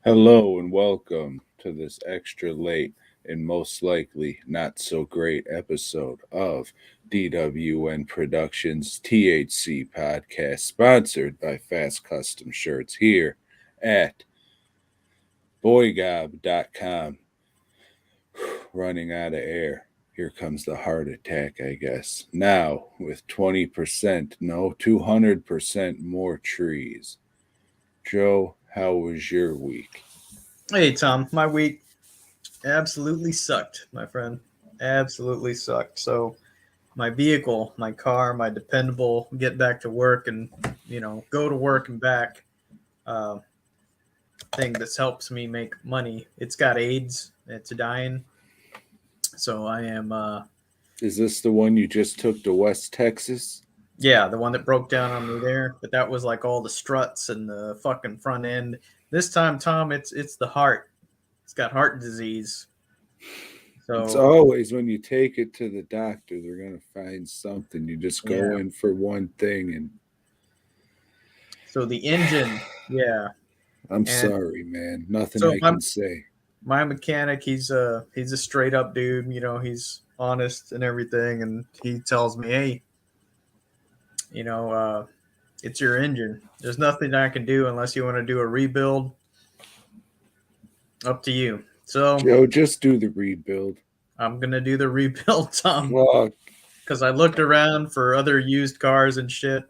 Hello and welcome to this extra late and most likely not so great episode of DWN Productions THC podcast, sponsored by Fast Custom Shirts here at BOYGOB.com. Running out of air. Here comes the heart attack, I guess. Now, with 20%, no, 200% more trees. Joe, how was your week? Hey Tom, my week absolutely sucked, my friend. Absolutely sucked. So my vehicle, my car, my dependable get back to work and go to work and back uh, thing that helps me make money. It's got AIDS. It's dying. So I am Is this the one you just took to West Texas? yeah, the one that broke down on me there. But that was like all the struts and the fucking front end. This time, Tom, it's the heart. It's got heart disease. It's So always when you take it to the doctor, they're going to find something. You just go yeah. in for one thing, and So the engine, yeah. I'm And sorry, man. Nothing so I can say. my mechanic, he's a straight up dude. He's honest and everything, and he tells me, hey, you know, uh, it's your engine. There's nothing I can do unless you want to do a rebuild. Up to you. So Joe, just do the rebuild. I'm gonna do the rebuild, Tom, Fuck. because I looked around for other used cars and shit.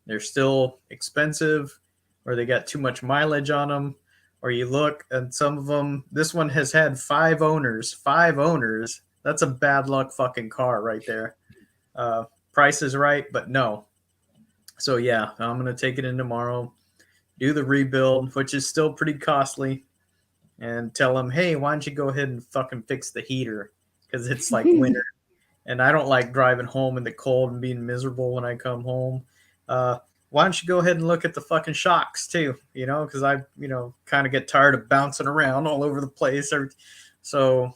They're still expensive, or they got too much mileage on them. Or you look and some of them, this one has had five owners. Five owners. That's a bad luck fucking car right there. Uh, Price is right, but no. So yeah, I'm gonna take it in tomorrow, do the rebuild, which is still pretty costly, and tell them, hey, why don't you go ahead and fucking fix the heater because it's like winter, and I don't like driving home in the cold and being miserable when I come home. Uh, why don't you go ahead and look at the fucking shocks too? Because I kind of get tired of bouncing around all over the place. So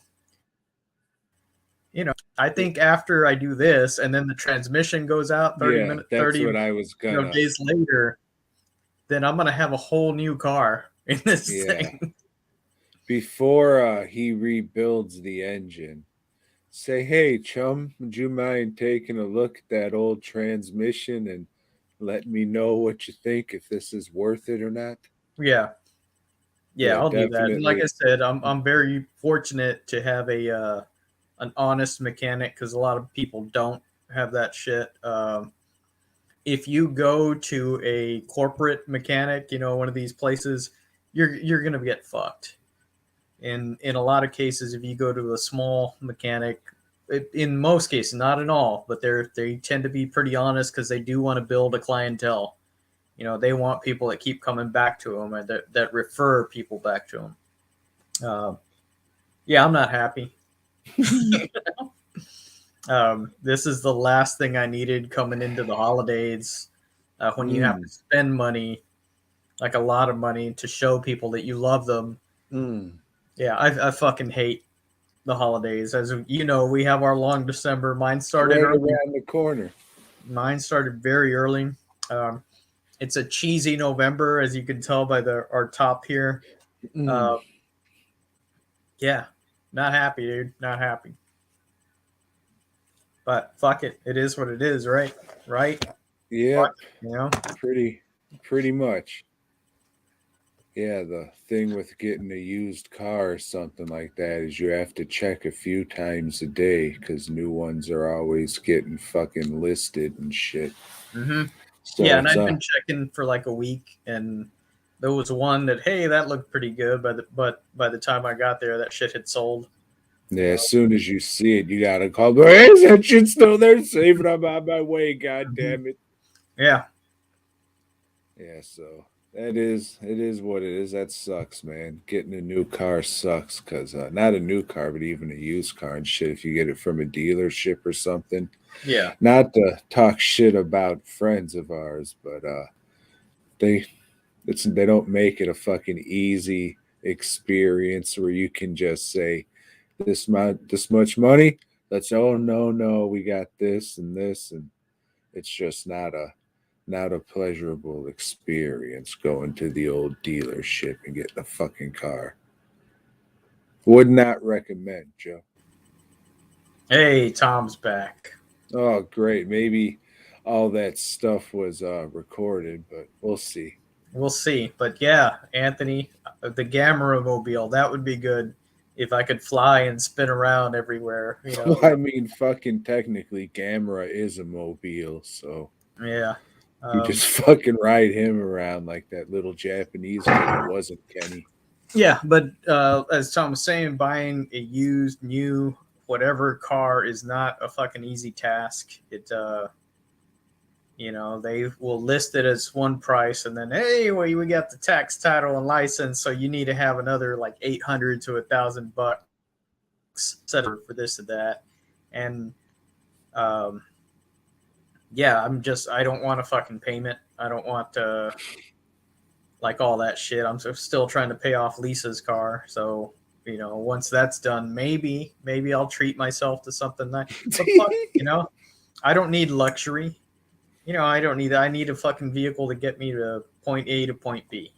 I think after I do this and then the transmission goes out 30 Yeah, minutes, that's 30 what I was gonna. days later, then I'm gonna have a whole new car in this Yeah. thing. Before he rebuilds the engine, say, hey, chum, would you mind taking a look at that old transmission and let me know what you think if this is worth it or not? Yeah, yeah, Yeah, I'll do that. And like I definitely. said, I'm very fortunate to have an honest mechanic because a lot of people don't have that shit. If you go to a corporate mechanic, one of these places, you're gonna get fucked. In a lot of cases, if you go to a small mechanic, in most cases, not in all, but they tend to be pretty honest because they do want to build a clientele. They want people that keep coming back to them and that refer people back to them. Yeah, I'm not happy. This is the last thing I needed coming into the holidays when you have Mm, to spend money, like a lot of money, to show people that you love them. mm. Yeah, I fucking hate the holidays. As you know, we have our long December. Mine It's started right earlier. around the corner. Mine started very early. Um, it's a cheesy November, as you can tell by our top here. Mm. Uh, yeah, not happy, dude. Not happy. But fuck it. It is what it is, right? Right? Fuck Yep, it, you know? pretty, pretty much. Yeah, the thing with getting a used car or something like that is you have to check a few times a day because new ones are always getting fucking listed and shit. Hmm. So Yeah, and it's I'd been checking for like a week, and there was one that, hey, that looked pretty good, but by the time I got there, that shit had sold. yeah. As soon as you see it, you gotta call. Hey, is that shit still there? Save it. I'm on my way. God Mhm. damn it. Yeah, Yeah. So that is it. Is what it is. That sucks, man. Getting a new car sucks because not a new car, but even a used car and shit. If you get it from a dealership or something. yeah. Not to talk shit about friends of ours, but they they don't make it a fucking easy experience where you can just say this much money. Let's oh no, we got this and this, and it's just not a Not a pleasurable experience going to the old dealership and getting a fucking car. Would not recommend, Joe. Hey, Tom's back. Oh, great. Maybe all that stuff was recorded, but we'll see. We'll see. But yeah, Anthony, the Gamma Mobile, that would be good if I could fly and spin around everywhere. Well, I mean, fucking technically, Gamera is a mobile, so Yeah. you Um, just fucking ride him around like that little Japanese kid who wasn't Kenny. yeah, but as Tom was saying, buying a used, new, whatever car is not a fucking easy task. They will list it as one price, and then hey, well, we got the tax, title, and license, so you need to have another like $800 to $1,000 set for this and that, and um, yeah, I don't want a fucking payment. I don't want like all that shit. I'm still trying to pay off Lisa's car, so once that's done, maybe I'll treat myself to something nice. But fuck, I don't need luxury. I don't need that. I need a fucking vehicle to get me to point A to point B,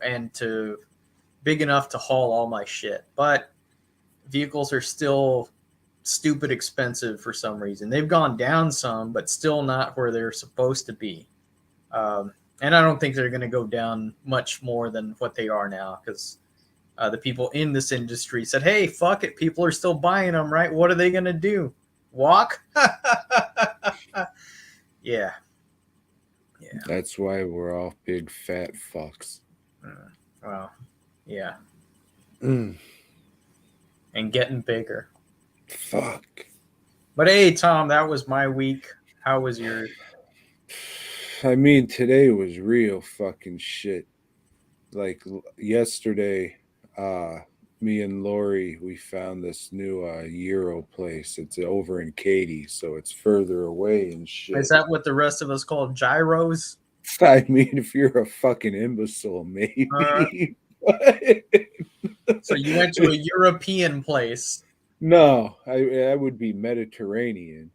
and to big enough to haul all my shit. But vehicles are still stupid expensive for some reason. They've gone down some, but still not where they're supposed to be. And I don't think they're going to go down much more than what they are now, because the people in this industry said, "Hey, fuck it, people are still buying them, right? What are they going to do? Walk?" Yeah. Yeah. That's why we're all big fat fucks. Well, yeah. Mm, And getting bigger. fuck. But hey, Tom, that was my week. How was yours? I mean, today was real fucking shit. Like yesterday, uh, me and Lori, we found this new Euro place. It's over in Katy, so it's further away and Is shit. that what the rest of us call gyros? I mean, if you're a fucking imbecile, Uh, maybe. so you went to a European place. No, I would be Mediterranean,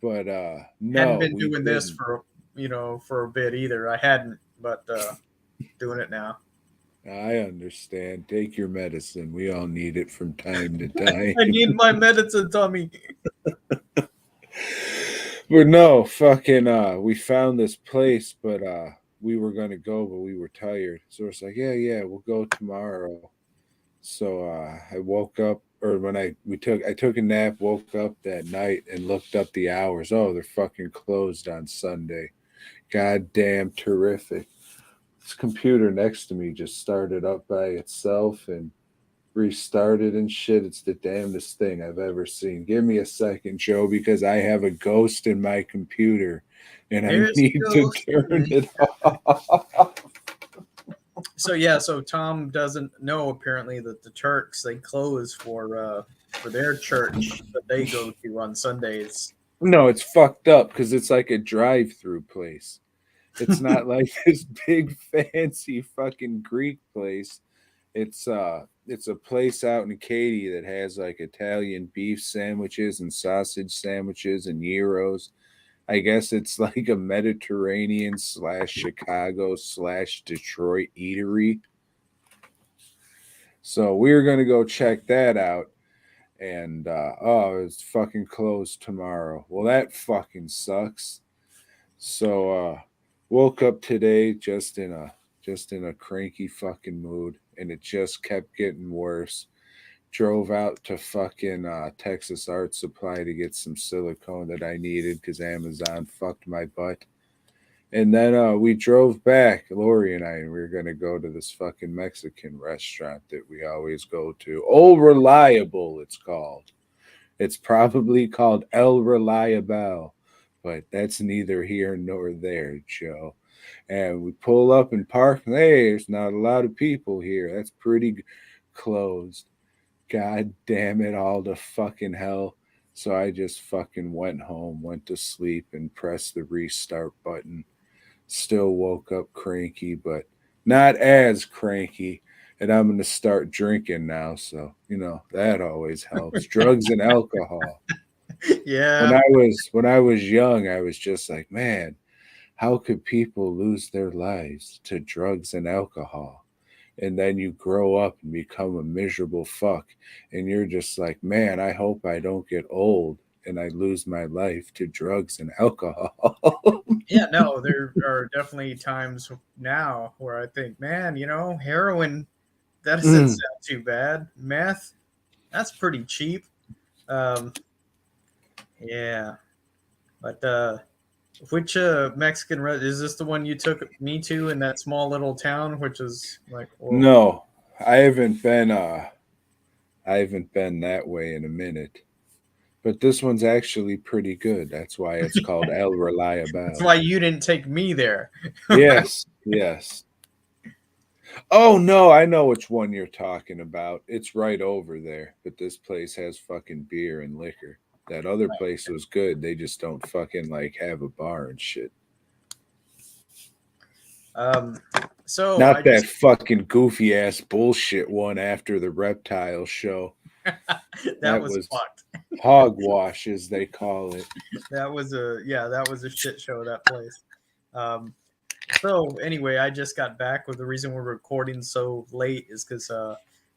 but Hadn't no, been we doing this didn't. for a bit either. I hadn't, but doing it now. I understand. Take your medicine. We all need it from time to I time. need my medicine, Tommy. But no, fucking we found this place, but we were gonna go, but we were tired. So it's like, yeah, yeah, we'll go tomorrow. So I woke up, or when I took a nap, woke up that night and looked up the hours. Oh, they're fucking closed on Sunday. Goddamn terrific. This computer next to me just started up by itself and restarted and shit. It's the damnedest thing I've ever seen. Give me a second, Joe, because I have a ghost in my computer and I There's a need to ghost. turn it off. So yeah, so Tom doesn't know apparently that the Turks they close for their church that they go to on Sundays. No, it's fucked up because it's like a drive-through place. It's not like this big fancy fucking Greek place. It's a place out in Katy that has like Italian beef sandwiches and sausage sandwiches and gyros. I guess it's like a Mediterranean slash Chicago slash Detroit eatery. So we were gonna go check that out, and oh, it's fucking closed tomorrow. Well, that fucking sucks. So woke up today just in a cranky fucking mood, and it just kept getting worse. Drove out to fucking Texas Art Supply to get some silicone that I needed because Amazon fucked my butt. And then we drove back, Lori and we were gonna go to this fucking Mexican restaurant that we always go to. Oh, Reliable, it's called. It's probably called El Reliable, but that's neither here nor there, Joe. And we pull up and park. And, hey, there's not a lot of people here. That's pretty closed. God damn it, all to fucking hell. So I just fucking went home, went to sleep, and pressed the restart button. Still woke up cranky, but not as cranky. And I'm going to start drinking now. So, that always helps. Drugs and alcohol. When Yeah. I was young, I was just like, man, How could people lose their lives to drugs and alcohol? And then you grow up and become a miserable fuck. And you're just like, man, I hope I don't get old and I lose my life to drugs and alcohol. Yeah, no, there are definitely times now where I think, man, heroin, that doesn't Mm. sound too bad. Meth, that's pretty cheap. Um, yeah, but which Mexican is this the one you took me to in that small little town, which is like, well, No, I haven't been that way in a minute. But this one's actually pretty good. That's why it's called El that's Reliable. why you didn't take me there. Yes, yes. Oh no, I know which one you're talking about. It's right over there. But this place has fucking beer and liquor. That other place was good. They just don't fucking like have a bar and shit. Um, so I Not that just fucking goofy ass bullshit one after the reptile show. that That was was fucked. hogwash, as they call it. That was a shit show, that place. Um, so anyway, I just got back. With the reason we're recording so late is because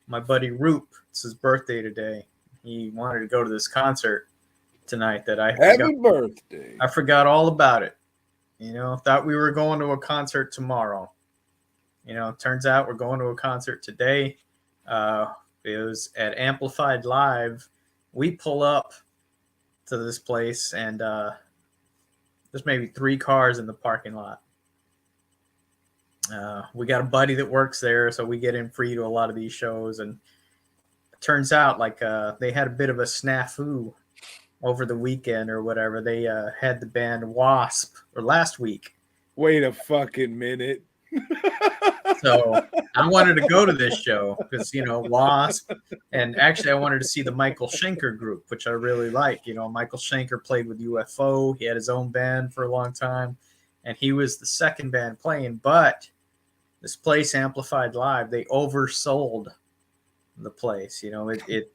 my buddy Roop, it's his birthday today. He wanted to go to this concert tonight that I forgot. Happy birthday. I forgot all about it. Thought we were going to a concert tomorrow. Turns out we're going to a concert today. It was at Amplified Live. We pull up to this place, and there's maybe 3 cars in the parking lot. We got a buddy that works there, so we get in free to a lot of these shows. And it turns out, like, they had a bit of a snafu over the weekend or whatever. They had the band Wasp, or last week. Wait a fucking minute. So I wanted to go to this show because, Wasp. And actually, I wanted to see the Michael Schenker group, which I really like. Michael Schenker played with UFO. He had his own band for a long time. And he was the second band playing. But this place, Amplified Live, they oversold the place. It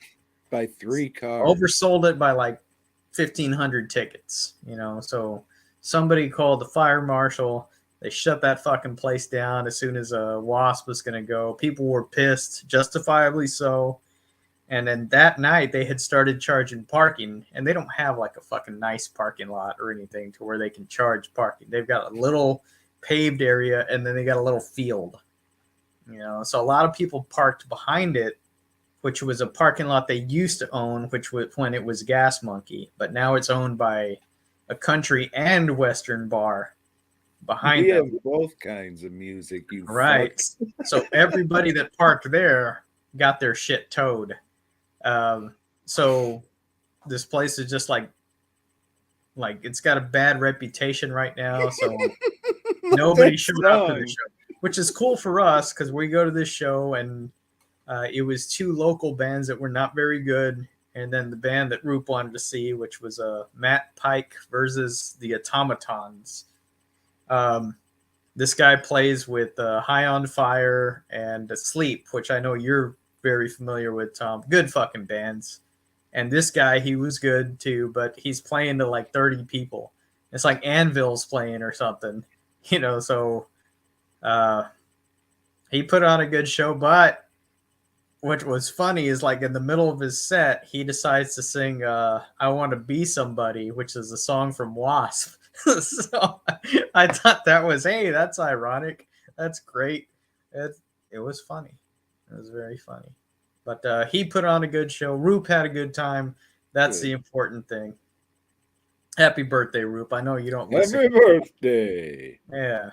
By 3 cars. oversold it by like 1,500 tickets. So somebody called the fire marshal. They shut that fucking place down as soon as Wasp was going to go. People were pissed, justifiably so. And then that night they had started charging parking, and they don't have like a fucking nice parking lot or anything to where they can charge parking. They've got a little paved area, and then they got a little field. So a lot of people parked behind it, which was a parking lot they used to own, which was when it was Gas Monkey, but now it's owned by a country and western bar behind We them. have both kinds of music, you Right. fucks. So everybody that parked there got their shit towed. So this place is just like it's got a bad reputation right now. So nobody showed up to the show, which is cool for us because we go to this show, and it was 2 local bands that were not very good. And then the band that Roop wanted to see, which was Matt Pike versus the Automatons. This guy plays with High on Fire and Sleep, which I know you're very familiar with, Tom. Good fucking bands. And this guy, he was good too, but he's playing to like 30 people. It's like Anvil's playing or something, so he put on a good show. But what was funny is, like, in the middle of his set, he decides to sing I Want to Be Somebody, which is a song from Wasp. So I thought that was, hey, that's ironic. That's great. It was funny. It was very funny. But he put on a good show. Roop had a good time. That's Good. the important thing. Happy birthday, Roop. I know you don't listen. Happy birthday. Yeah.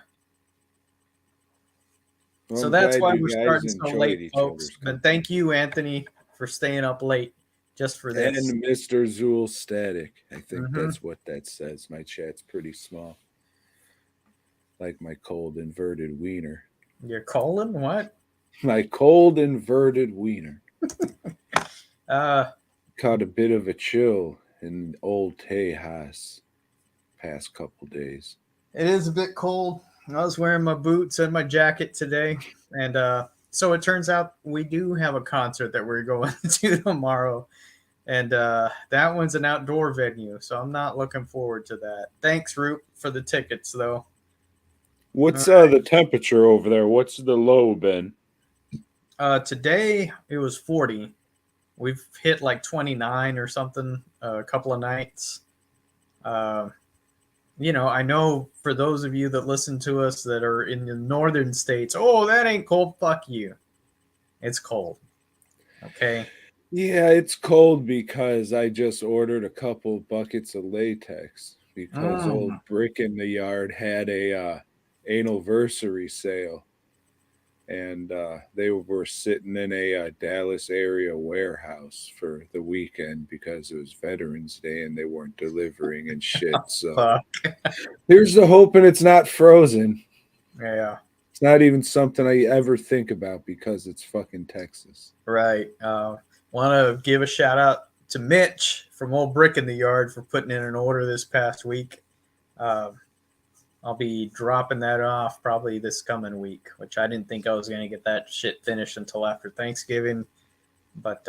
Well, So I'm that's glad why you we're guys starting so enjoyed late, each folks. other's And thank you, Anthony, for staying up late just for this. And Mr. Zool Static. I think Mhm. that's what that says. My chat's pretty small. Like my cold inverted wiener. You're calling? What? My cold inverted wiener. Uh, Caught a bit of a chill in old Tejas past couple days. it is a bit cold. I was wearing my boots and my jacket today. And so it turns out we do have a concert that we're going to tomorrow. And that one's an outdoor venue. So I'm not looking forward to that. Thanks, Root, for the tickets, though. What's All the temperature over there? What's the low been? right. Today it was 40. We've hit like 29 or something a couple of nights. Uh, I know for those of you that listen to us that are in the northern states, oh, that ain't cold. Fuck you. It's cold. Okay. Yeah, it's cold because I just ordered a couple buckets of latex because Mm. old Brick in the Yard had a anniversary sale, and they were sitting in a Dallas area warehouse for the weekend because it was Veterans Day and they weren't delivering and shit. So Fuck. here's the hoping it's not frozen. Yeah. It's not even something I ever think about because it's fucking Texas. Right. Want to give a shout out to Mitch from Old Brick in the Yard for putting in an order this past week. Uh, I'll be dropping that off probably this coming week, which I didn't think I was going to get that shit finished until after Thanksgiving. But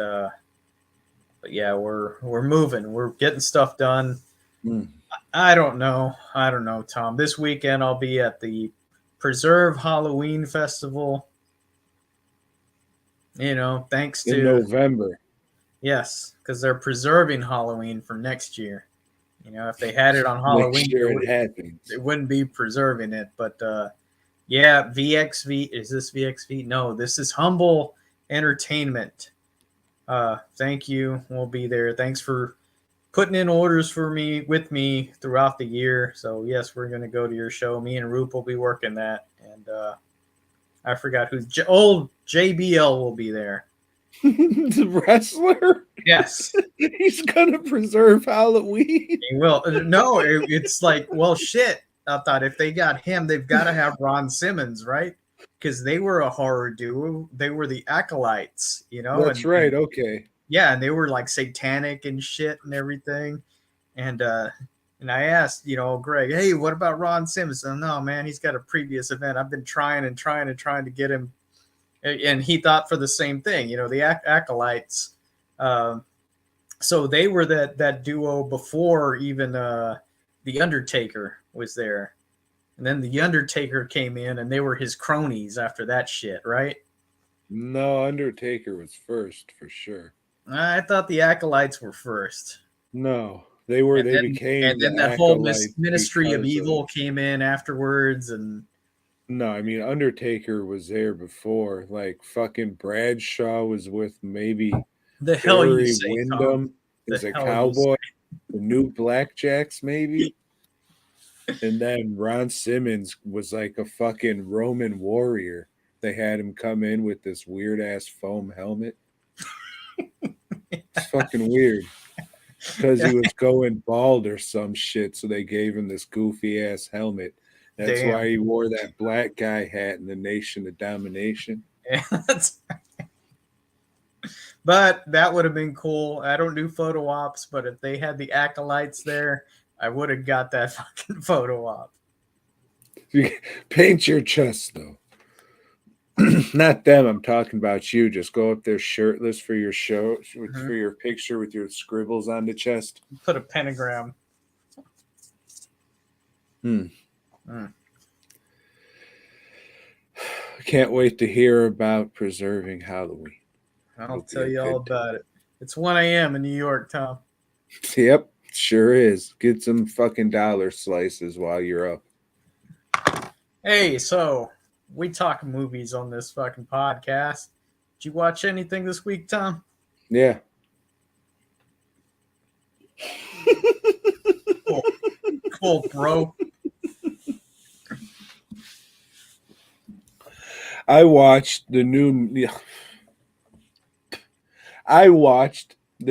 yeah, we're moving. We're getting stuff done. Mm. I don't know. I don't know, Tom. This weekend I'll be at the Preserve Halloween Festival. Thanks In to November. yes, because they're preserving Halloween for next year. If they had it on Next Halloween, year it happens. it wouldn't be preserving it. But yeah, VXV is this VXV? No, this is Humble Entertainment. Thank you. We'll be there. Thanks for putting in orders for me with me throughout the year. So yes, we're gonna go to your show. Me and Roop will be working that, and I forgot who's old JBL will be there. The wrestler? Yes, He's gonna preserve Halloween. he will. No, it's like, well, shit. I thought if they got him, they've got to have Ron Simmons, right? Because they were a horror duo. They were the Acolytes, That's right. Okay. yeah, and they were like satanic and shit and everything. And I asked, Greg, hey, what about Ron Simmons? And no, man, he's got a previous event. I've been trying and trying and trying to get him, and he thought for the same thing. The Acolytes. So they were that duo before even the Undertaker was there, and then the Undertaker came in, and they were his cronies after that shit, right? No, Undertaker was first for sure. I thought the Acolytes were first. No, they were. and They then and became the then that whole acolytes Ministry of because of. Evil came in afterwards, and No, I mean Undertaker was there before. Like fucking Bradshaw was with maybe the hell you Barry say, Tom? Windham The as a hell you say? cowboy. The new Blackjacks maybe. And then Ron Simmons was like a fucking Roman warrior. They had him come in with this weird ass foam helmet. It's fucking weird because he was going bald or some shit. So they gave him this goofy ass helmet. That's Damn. why he wore that black guy hat in the Nation of Domination. Yeah, but that would have been cool. I don't do photo ops, but if they had the Acolytes there, I would have got that fucking photo op. Paint your chest though. Not them. I'm talking about you. Just go up there shirtless for your show, for your picture with your scribbles on the chest. Put a pentagram. I can't wait to hear about preserving Halloween. I'll tell you all about it. It's 1 a.m. in New York, Tom. Yep, sure is. Get some fucking dollar slices while you're up. Hey, so we talk movies on this fucking podcast. Did you watch anything this week, Tom? Yeah. Cool, bro. I watched the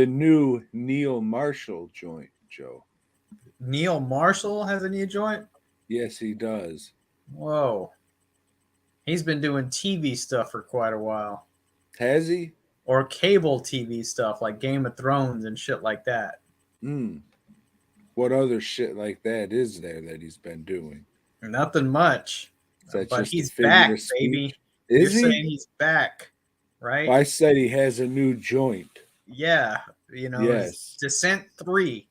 new Neil Marshall joint, Joe. Neil Marshall has a new joint? Yes, he does. Whoa. He's been doing TV stuff for quite a while. Has he? Or cable TV stuff like Game of Thrones and shit like that. What other shit like that is there that he's been doing? Nothing much. But he's back, baby. You're saying he's back, right? Well, I said he has a new joint. Yeah. Yes. Descent 3.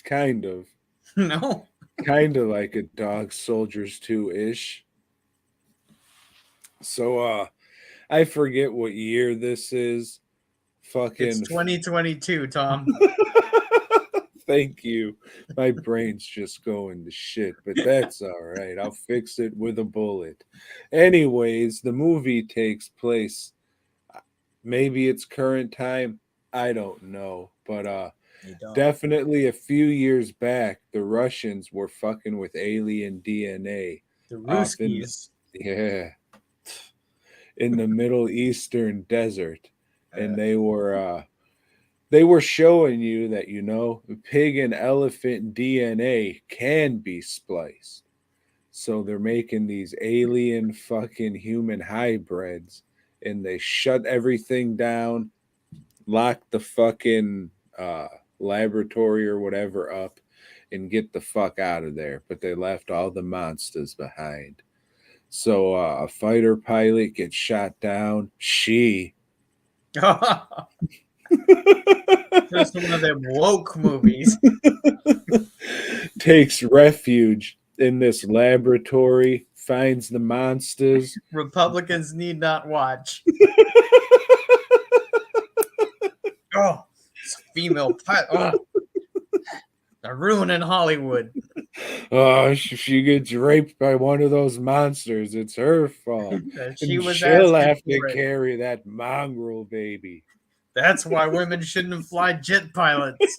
Kind of. No. Kind of like a Dog Soldiers 2-ish. So I forget what year this is. It's Fucking 2022, Tom. thank you. My brain's just going to shit, but that's all right. I'll fix it with a bullet. Anyways, the movie takes place, maybe it's current time, I don't know, but You don't. definitely a few years back the Russians were fucking with alien DNA The off in, Ruskies. yeah, in the Middle Eastern desert, and they were showing you that, pig and elephant DNA can be spliced. So they're making these alien fucking human hybrids, and they shut everything down, lock the fucking uh, laboratory or whatever up, and get the fuck out of there. But they left all the monsters behind. So a fighter pilot gets shot down. She Just one of them woke movies. takes refuge in this laboratory, finds the monsters. Republicans need not watch. Oh, it's a female pilot. Oh, they're ruining Hollywood. Oh, she gets raped by one of those monsters. It's her fault. She And was she'll asking have to for it. carry that mongrel baby. That's why women shouldn't fly jet pilots.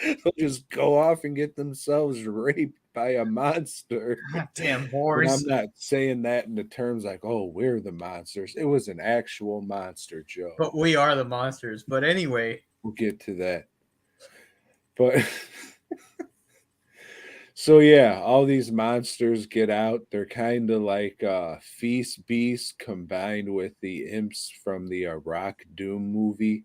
They'll just go off and get themselves raped by a monster. Damn And I'm whores. not saying that in the terms like, oh, we're the monsters. It was an actual monster, Joe. But we are the monsters. But anyway, We'll get to that. But so yeah, all these monsters get out. They're kind of like Feast Beast combined with the imps from the Rock Doom movie.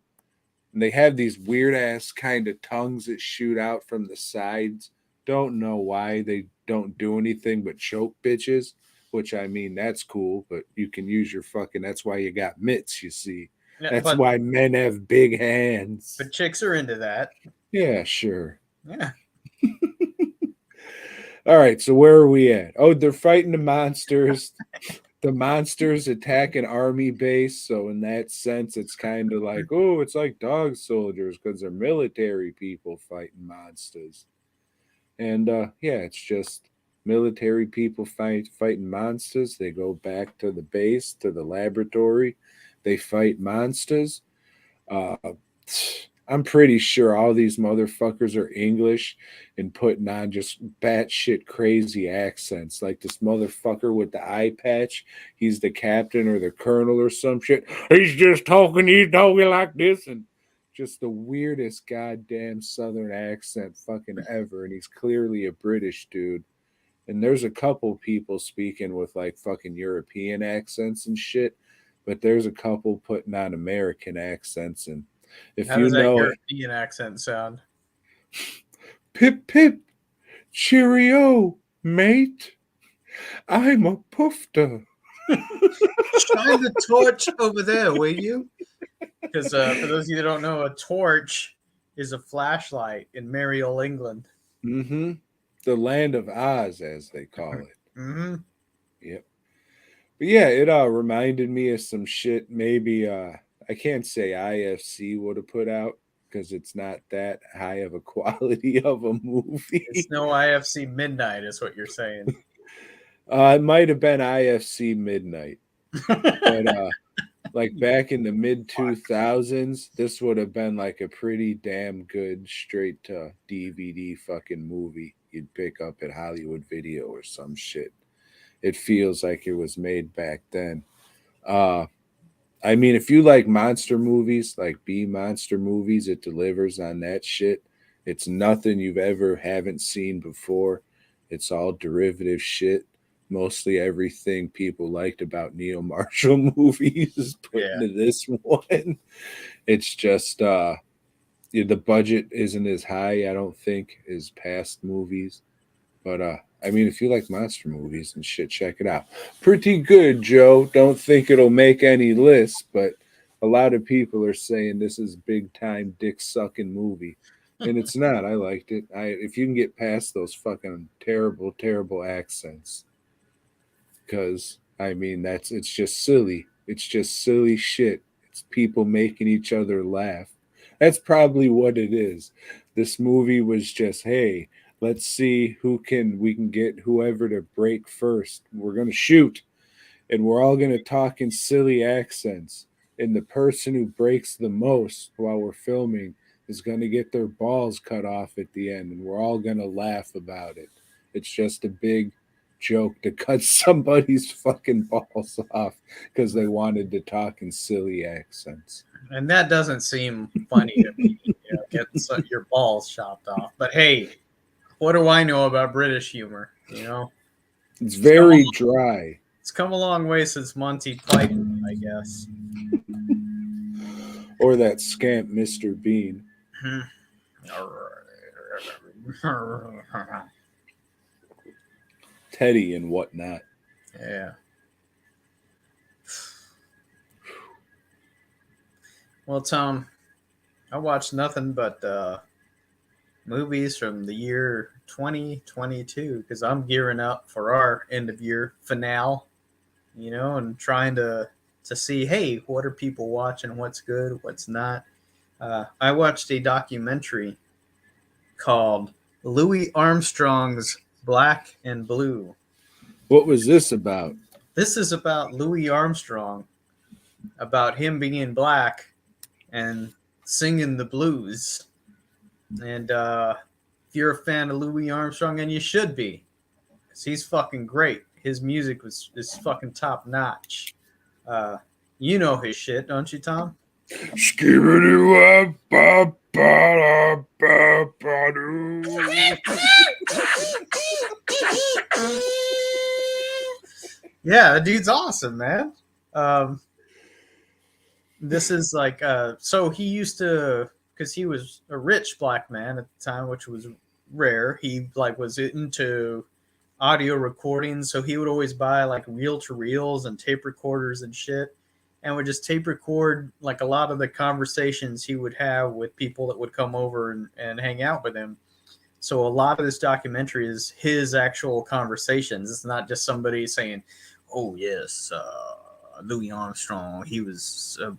And they have these weird ass kind of tongues that shoot out from the sides. Don't know why they don't do anything but choke bitches, which I mean that's cool, but you can use your fucking, that's why you got mitts, you see. yeah, That's why men have big hands. but chicks are into that. Yeah, sure. Yeah. All right, so where are we at? Oh, they're fighting the monsters. The monsters attack an army base, so in that sense, it's kind of like, oh, it's like dog soldiers because they're military people fighting monsters. And yeah, it's just military people fighting monsters. They go back to the base, to the laboratory. They fight monsters. Uh, I'm pretty sure all these motherfuckers are English and putting on just batshit crazy accents. Like this motherfucker with the eye patch, he's the captain or the colonel or some shit. He's just talking, he's talking like this, and just the weirdest goddamn southern accent fucking ever. And he's clearly a British dude. And there's a couple people speaking with like fucking European accents and shit, but there's a couple putting on American accents. And if How you does that know it, European accent sound? pip pip, cheerio, mate. I'm a poofter. Shine the torch over there, will you? Because for those of you that don't know, a torch is a flashlight in merry old England. Mm-hmm. The land of Oz, as they call it. Mm-hmm. Yep. But yeah, it reminded me of some shit. Maybe I can't say IFC would have put out because it's not that high of a quality of a movie. It's no IFC Midnight, is what you're saying. It might have been IFC Midnight, but like back in the mid 2000s, this would have been like a pretty damn good straight to DVD fucking movie you'd pick up at Hollywood Video or some shit. It feels like it was made back then. Uh, I mean, if you like monster movies, like B monster movies, it delivers on that shit. It's nothing you've ever haven't seen before. It's all derivative shit. Mostly everything people liked about Neil Marshall movies is put Yeah. into this one. It's just the budget isn't as high, I don't think, as past movies. But I mean, if you like monster movies and shit, check it out. Pretty good, Joe. Don't think it'll make any lists, but a lot of people are saying this is big time dick sucking movie, and it's not. I liked it. If you can get past those fucking terrible, terrible accents. because I mean it's just silly. It's just silly shit. It's people making each other laugh. That's probably what it is. This movie was just, hey, let's see we can get whoever to break first. We're gonna shoot, and we're all gonna talk in silly accents. And the person who breaks the most while we're filming is gonna get their balls cut off at the end, and we're all gonna laugh about it. It's just a big joke to cut somebody's fucking balls off because they wanted to talk in silly accents. And that doesn't seem funny to me, getting your balls chopped off. But hey, what do I know about British humor? It's It's come, very dry. it's come a long way since Monty Python, I guess. Or that scamp Mr. Bean. Teddy and whatnot. Yeah. Well, Tom, I watched nothing but movies from the year 2022 because I'm gearing up for our end of year finale, and trying to see, hey, what are people watching? What's good? What's not? I watched a documentary called Louis Armstrong's Black and Blue. What was this about? This is about Louis Armstrong, about him being black and singing the blues. And if you're a fan of Louis Armstrong, and you should be, because he's fucking great. His music is fucking top notch. You know his shit, don't you, Tom? Yeah, the dude's awesome, man. This is like so he used to, because he was a rich black man at the time, which was rare. He like was into audio recordings, so he would always buy like reel to reels and tape recorders and shit, and would just tape record like a lot of the conversations he would have with people that would come over and hang out with him. So a lot of this documentary is his actual conversations. It's not just somebody saying, "Oh yes, Louis Armstrong, he was a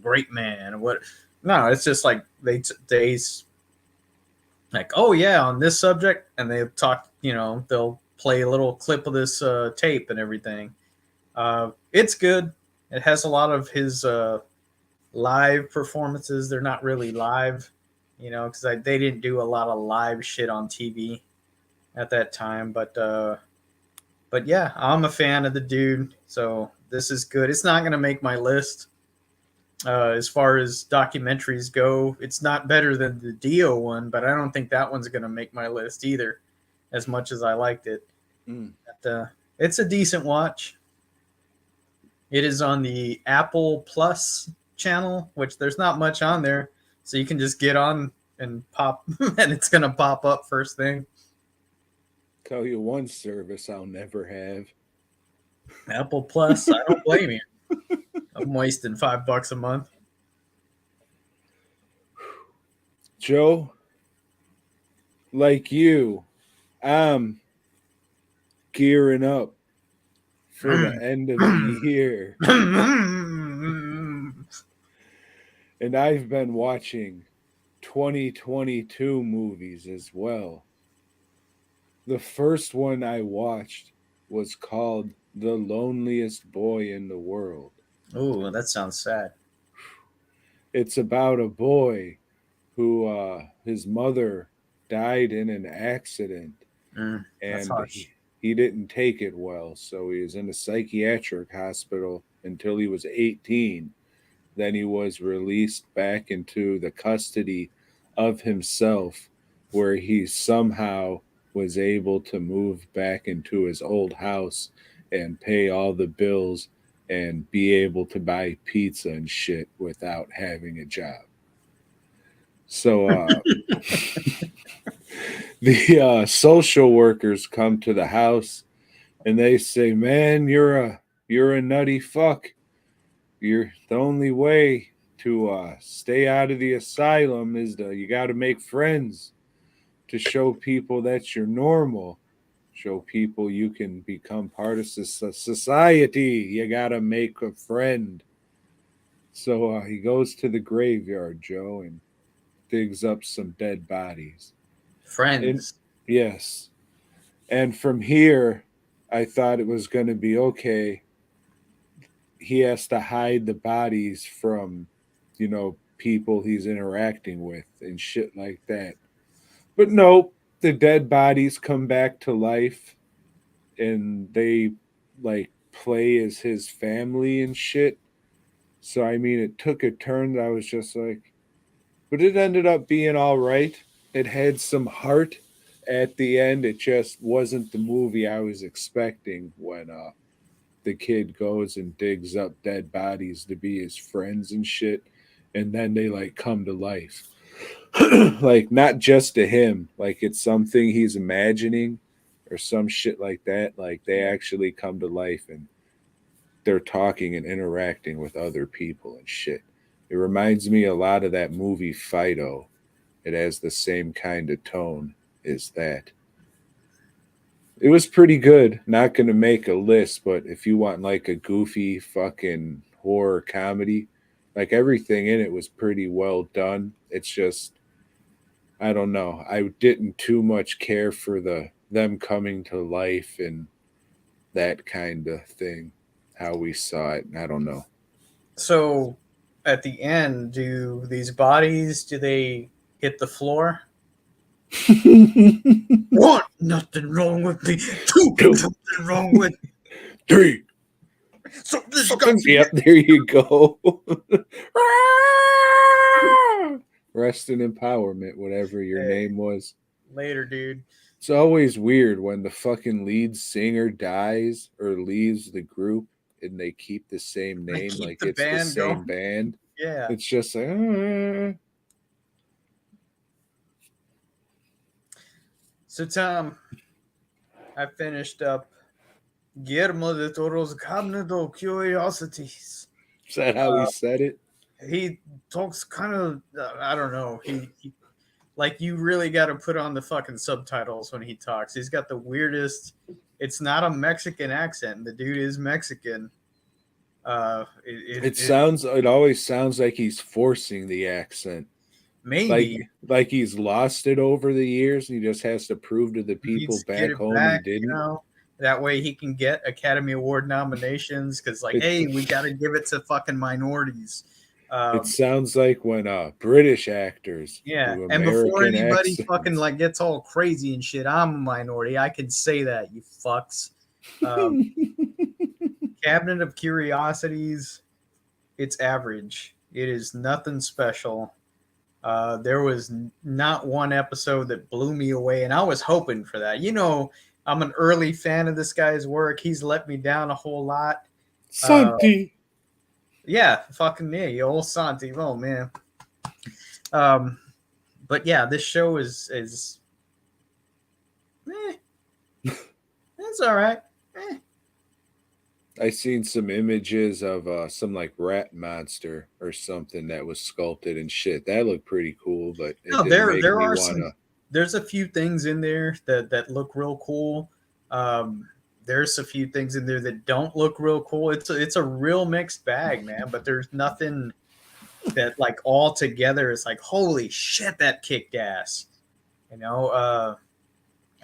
great man." What? No, it's just like they like, "Oh yeah, on this subject," and they talk. They'll play a little clip of this tape and everything. It's good. It has a lot of his live performances. They're not really live, because they didn't do a lot of live shit on TV at that time. But yeah, I'm a fan of the dude, so this is good. It's not gonna make my list. As far as documentaries go, it's not better than the Dio one, but I don't think that one's gonna make my list either, as much as I liked it. But, it's a decent watch. It is on the Apple Plus channel, which there's not much on there, so you can just get on and pop, and it's gonna pop up first thing. Tell you one service I'll never have. Apple Plus, I don't blame you. I'm wasting $5 a month. Joe, like you, I'm gearing up for the end of the year. And I've been watching 2022 movies as well. The first one I watched was called The Loneliest Boy in the World. Oh, that sounds sad. It's about a boy who his mother died in an accident, That's and harsh. he didn't take it well, so he was in a psychiatric hospital until he was 18. Then he was released back into the custody of himself, where he somehow was able to move back into his old house and pay all the bills and be able to buy pizza and shit without having a job. So the social workers come to the house and they say, "Man, you're a nutty fuck. You're the only way to stay out of the asylum is you got to make friends to show people that you're normal, show people you can become part of society. You gotta make a friend. So he goes to the graveyard, Joe, and digs up some dead bodies. And Friends. yes, and from here, I thought it was going to be okay. He has to hide the bodies from, people he's interacting with and shit like that. But nope, the dead bodies come back to life and they like play as his family and shit. So I mean, it took a turn that I was just like, but it ended up being all right. It had some heart at the end. It just wasn't the movie I was expecting when the kid goes and digs up dead bodies to be his friends and shit, and then they like come to life. Like not just to him, like it's something he's imagining or some shit like that. Like they actually come to life and they're talking and interacting with other people and shit. It reminds me a lot of that movie Fido. It has the same kind of tone as that. It was pretty good. Not going to make a list, but if you want like a goofy fucking horror comedy, like everything in it was pretty well done. It's just I don't know. I didn't too much care for them coming to life and that kind of thing. How we saw it. I don't know. So at the end, do these bodies do they hit the floor? One, nothing wrong with me. Two, Two, something wrong with three. something's got Something. to Yep, there you go. Rest in empowerment, whatever your get name was. later, dude. It's always weird when the fucking lead singer dies or leaves the group and they keep the same They name, keep like the it's the band same going. band. Yeah. It's just like, So Tom, I finished up Guillermo de Toro's Cabinet of Curiosities. is that how he said it? He talks kind of I don't know. He like you really got to put on the fucking subtitles when he talks. He's got the weirdest. It's not a Mexican accent. The dude is Mexican. It always sounds like he's forcing the accent. Like Maybe like he's lost it over the years and he just has to prove to the he people needs to get back it home he back. You didn't. know, that way he can get Academy Award nominations. Because like, It hey, we got to give it to fucking minorities. it Um, sounds like when British actors yeah, do and before American anybody fucking accents. like gets all crazy and shit, I'm a minority. I can say that, you fucks. Um, Cabinet of Curiosities, it's average. It is nothing special. There was not one episode that blew me away, and I was hoping for that. You know, I'm an early fan of this guy's work. He's let me down a whole lot. Uh, Santi. yeah, fucking yeah, you old Santi. Oh man. Um, but yeah, this show is it's all right. Eh. I seen some images of some like rat monster or something that was sculpted and shit. That looked pretty cool, but it No, didn't there make there me are some. wanna. There's a few things in there that look real cool. Um, there's a few things in there that don't look real cool. It's a real mixed bag, man. But there's nothing that like all together is like holy shit that kicked ass. You know,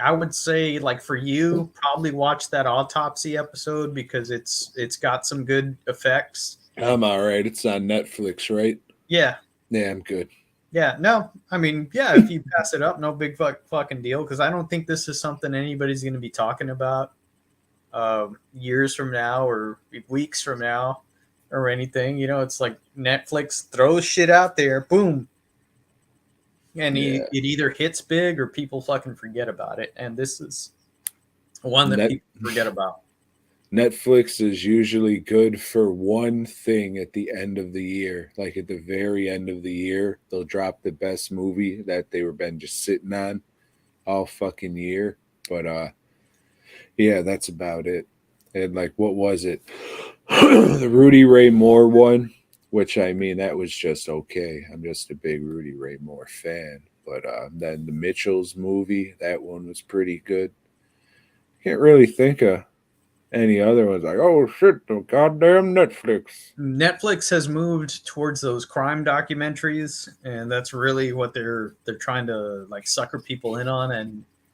I would say like for you, probably watch that autopsy episode because it's got some good effects. I'm all right. It's on Netflix, right? Yeah, Yeah, I'm good. yeah, no, I mean, yeah, if you pass it up, no big fucking deal. Because I don't think this is something anybody's going to be talking about years from now or weeks from now or anything. You know, it's like Netflix throws shit out there, boom, and Yeah. it either hits big or people fucking forget about it. And this is one that Net people forget about. Netflix is usually good for one thing at the end of the year. Like at the very end of the year, they'll drop the best movie that they were been just sitting on all fucking year. But yeah, that's about it. And like what was it? The Rudy Ray Moore one, which I mean that was just okay. I'm just a big Rudy Ray Moore fan. But then the Mitchells movie, that one was pretty good. Can't really think of any other ones. Like, oh shit, the goddamn Netflix. Netflix has moved towards those crime documentaries, and that's really what they're trying to like sucker people in on.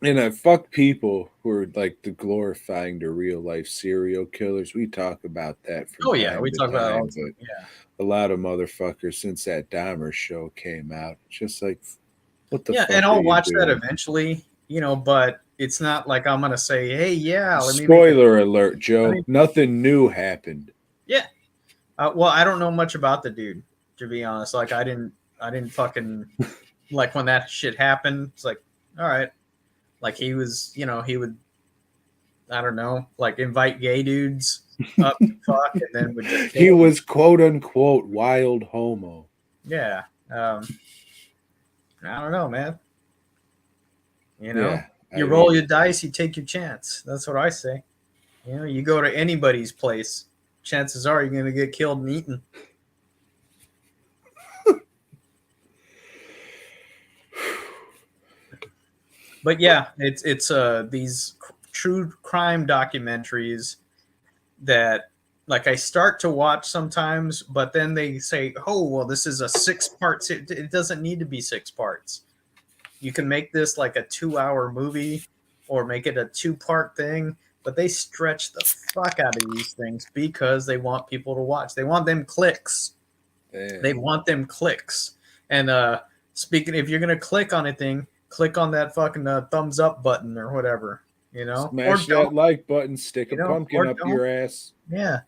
And I fuck people who are like the glorifying the real life serial killers. We talk about that from Oh yeah, time we to talk about it all time, the time. Yeah, but a lot of motherfuckers since that Dahmer show came out, it's just like, what the yeah, fuck and are I'll you watch that doing? eventually, but it's not like I'm gonna say, hey, yeah, let me make a, Spoiler alert, let Joe. me, Nothing new happened. yeah. Well, I don't know much about the dude, to be honest. Like, I didn't fucking like when that shit happened. It's like, all right, like he was, he would, I don't know, like invite gay dudes up to fuck, and then would just He kill them. was quote unquote wild homo. Yeah, I don't know, man. Yeah, You I roll mean, your dice, you take your chance. That's what I say. You go to anybody's place, chances are you're gonna get killed and eaten. But yeah, it's these true crime documentaries that like I start to watch sometimes, but then they say, "Oh, well, this is a 6 part." It doesn't need to be 6 parts. You can make this like a 2 hour movie, or make it a 2 part thing. But they stretch the fuck out of these things because they want people to watch. They want them clicks. damn. They want them clicks. And speaking, if you're gonna click on a thing, click on that fucking thumbs up button or whatever, or Smash don't, that like button, stick a pumpkin or up don't. your ass. Yeah.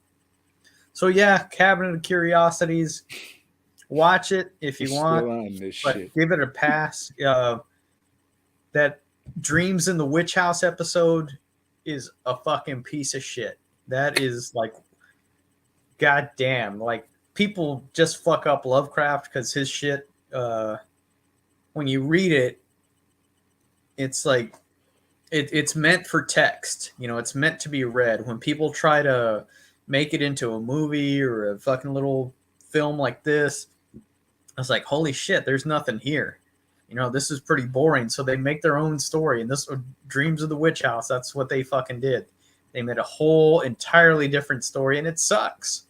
So yeah, Cabinet of Curiosities. Watch it if We're you want, still on this but shit. give it a pass. That Dreams in the Witch House episode is a fucking piece of shit. That is like, goddamn, like people just fuck up Lovecraft because his shit. When you read it, it's like it's meant for text. It's meant to be read. When people try to make it into a movie or a fucking little film like this, I was like, holy shit, there's nothing here. This is pretty boring. So they make their own story. And this Dreams of the Witch House, that's what they fucking did. They made a whole entirely different story, and it sucks.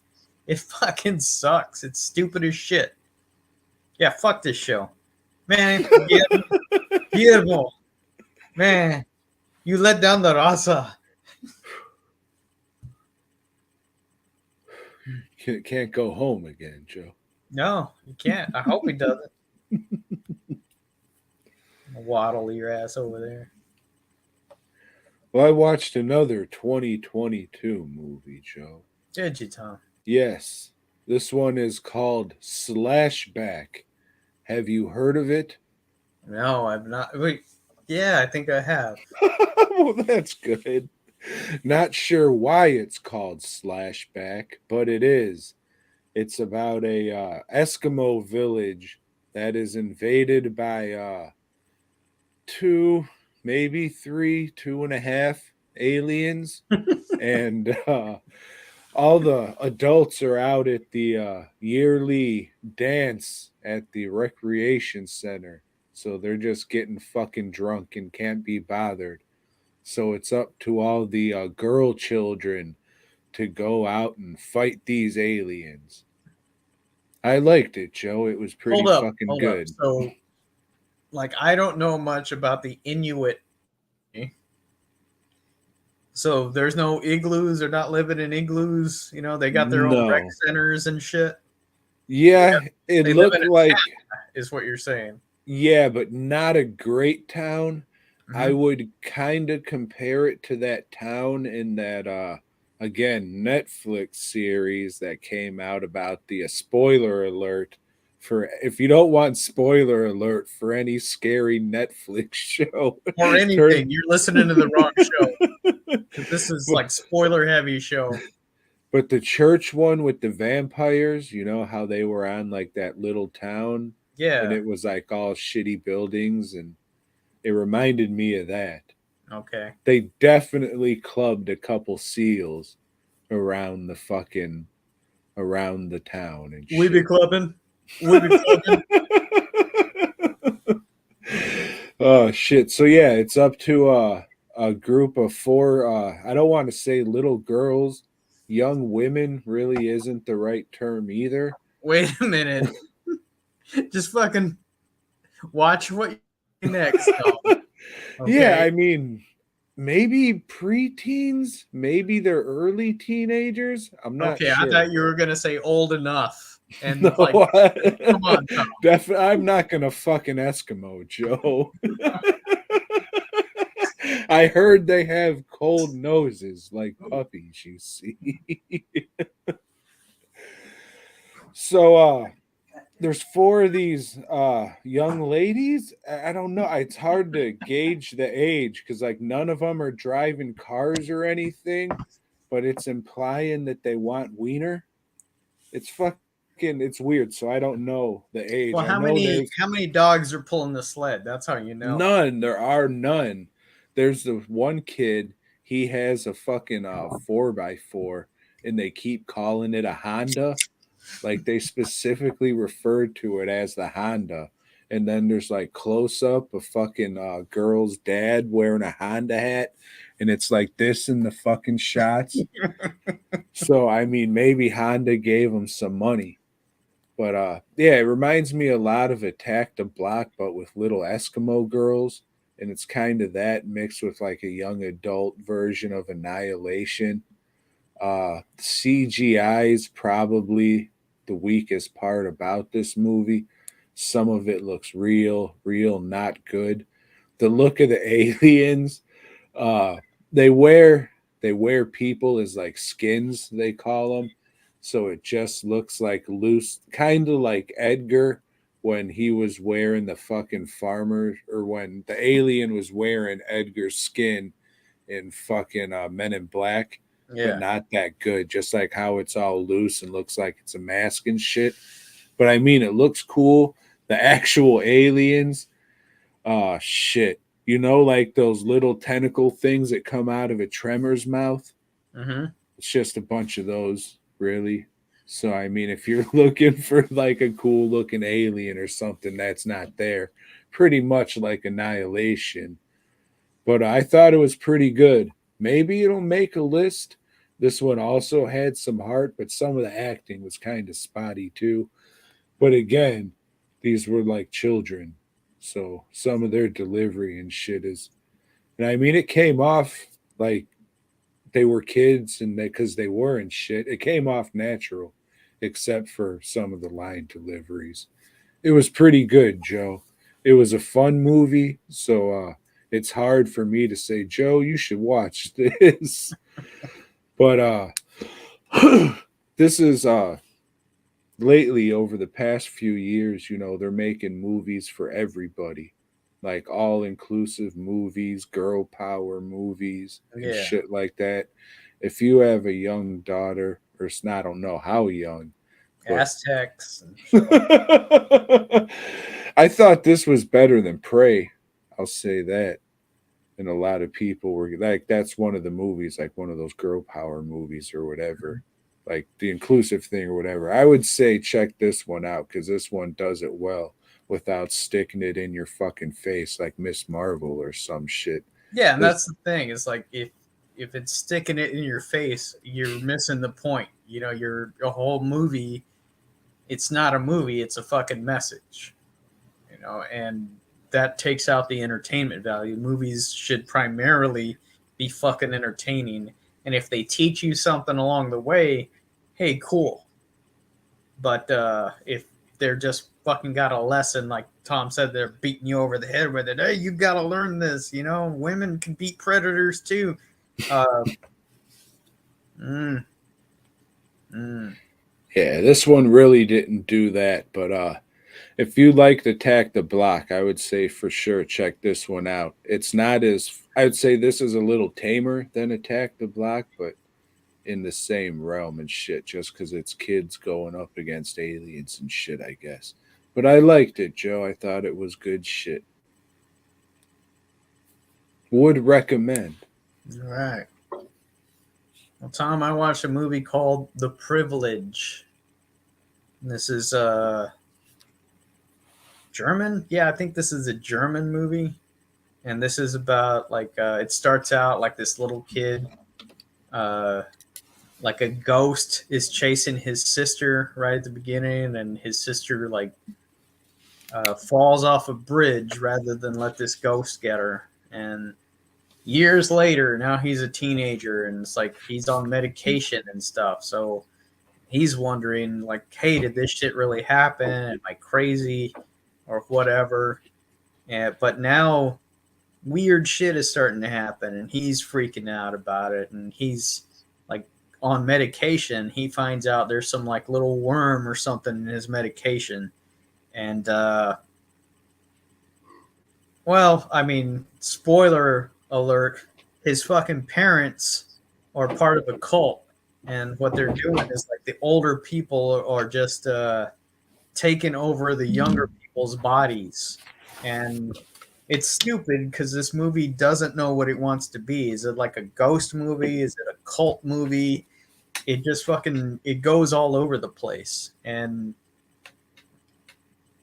It fucking sucks. It's stupid as shit. Yeah, fuck this show. Man, Guillermo, man, you let down the raza. Can't go home again, Joe. No, you can't. I hope he doesn't. Waddle your ass over there. Well, I watched another 2022 movie, Joe. Did you, Tom? Yes, this one is called Slashback. Have you heard of it? No, I've not. Wait, yeah, I think I have. Well, that's good. Not sure why it's called Slashback, but it is. It's about a Eskimo village that is invaded by two, maybe three, 2.5 aliens, and all the adults are out at the yearly dance at the recreation center. So they're just getting fucking drunk and can't be bothered. So it's up to all the girl children to go out and fight these aliens. I liked it, Joe. It was pretty fucking Hold up. good. So, like, I don't know much about the Inuit. So there's no igloos. They're not living in igloos. They got their own rec No. centers and shit. Yeah, it They live in looked a like, town, is what you're saying. yeah, but not a great town. I Mm-hmm. would kind of compare it to that town in that again Netflix series that came out about the spoiler alert for if you don't want spoiler alert for any scary Netflix show. Or turn anything. You're listening to the wrong show. Because this is but, like spoiler heavy show. but the church one with the vampires, you know how they were on like that little town and Yeah. it was like all shitty buildings and it reminded me of that. Okay. They definitely clubbed a couple seals around the fucking around the town and We be shit. clubbing. We be clubbing. Oh shit. So yeah, it's up to a group of four. I don't want to say little girls, young women really isn't the right term either. Wait a minute. Just fucking watch what you say next, Tom. Yeah, Okay. I mean, maybe preteens, maybe they're early teenagers. I'm not Okay, I sure. thought you were gonna say old enough. And like, No, come on, Tom. I'm not gonna fucking Eskimo, Joe. I heard they have cold noses like puppies, you see. So there's four of these young ladies. I don't know. It's hard to gauge the age because like none of them are driving cars or anything, but it's implying that they want wiener. It's fucking it's weird. So I don't know the age. Well, I how know many there's how many dogs are pulling the sled? That's how you know. none. There are none. There's the one kid. He has a fucking 4x4, and they keep calling it a Honda. Like they specifically referred to it as the Honda. And then there's like close up of fucking girl's dad wearing a Honda hat, and it's like this in the fucking shots. So I mean, maybe Honda gave him some money. But yeah, it reminds me a lot of Attack the Block, but with little Eskimo girls, and it's kind of that mixed with like a young adult version of Annihilation. CGI is probably the weakest part about this movie. Some of it looks real, not good. The look of the aliens, uh, they wear they wear people as like skins, they call them. So it just looks like loose, kind of like Edgar when he was wearing the fucking farmer, or when the alien was wearing Edgar's skin in fucking Men in Black, but Yeah. not that good. Just like how it's all loose and looks like it's a mask and shit. But I mean, it looks cool. The actual aliens, oh shit. You know, like those little tentacle things that come out of a tremor's mouth? Mm-hmm. It's just a bunch of those, really. So, I mean, if you're looking for like a cool looking alien or something that's not there, pretty much like Annihilation. But I thought it was pretty good. Maybe it'll make a list. This one also had some heart, but some of the acting was kind of spotty too. But again, these were like children. So some of their delivery and shit is, and I mean, it came off like they were kids and because they were and shit. It came off natural, except for some of the line deliveries. It was pretty good, Joe. It was a fun movie, so it's hard for me to say, Joe, you should watch this. But this is lately over the past few years, you know, they're making movies for everybody. Like all inclusive movies, girl power movies, and Yeah. shit like that. If you have a young daughter, or I don't know how young, but Aztecs and shit like I thought this was better than Prey. I'll say that. And a lot of people were like, that's one of the movies, like one of those girl power movies or whatever, like the inclusive thing or whatever. I would say check this one out because this one does it well without sticking it in your fucking face like Miss Marvel or some shit. Yeah, and This, that's the thing. It's like if it's sticking it in your face, you're missing the point. You know, your a whole movie, it's not a movie, it's a fucking message. You know, and that takes out the entertainment value. Movies should primarily be fucking entertaining. And if they teach you something along the way, hey, cool. But if they're just fucking got a lesson, like Tom said, they're beating you over the head with it. Hey, you got to learn this. You know, women can beat predators too. Uh, mm, mm. yeah, this one really didn't do that, but if you liked Attack the Block, I would say for sure check this one out. It's not as I would say this is a little tamer than Attack the Block, but in the same realm and shit, just because it's kids going up against aliens and shit, I guess. But I liked it, Joe. I thought it was good shit. Would recommend. All right. Well, Tom, I watched a movie called The Privilege. And this is German. Yeah, I think this is a German movie. and this is about like it starts out like this little kid, uh, like a ghost is chasing his sister right at the beginning, and his sister like falls off a bridge rather than let this ghost get her. And years later, now he's a teenager, and it's like he's on medication and stuff. So he's wondering, like, hey, did this shit really happen? Am I crazy or whatever? But now weird shit is starting to happen, and he's freaking out about it. And he's like on medication. He finds out there's some like little worm or something in his medication, and well, I mean, spoiler alert, his fucking parents are part of a cult. And what they're doing is like the older people are just taking over the younger people's bodies. And it's stupid because this movie doesn't know what it wants to be. Is it like a ghost movie? Is it a cult movie? It just fucking it goes all over the place. And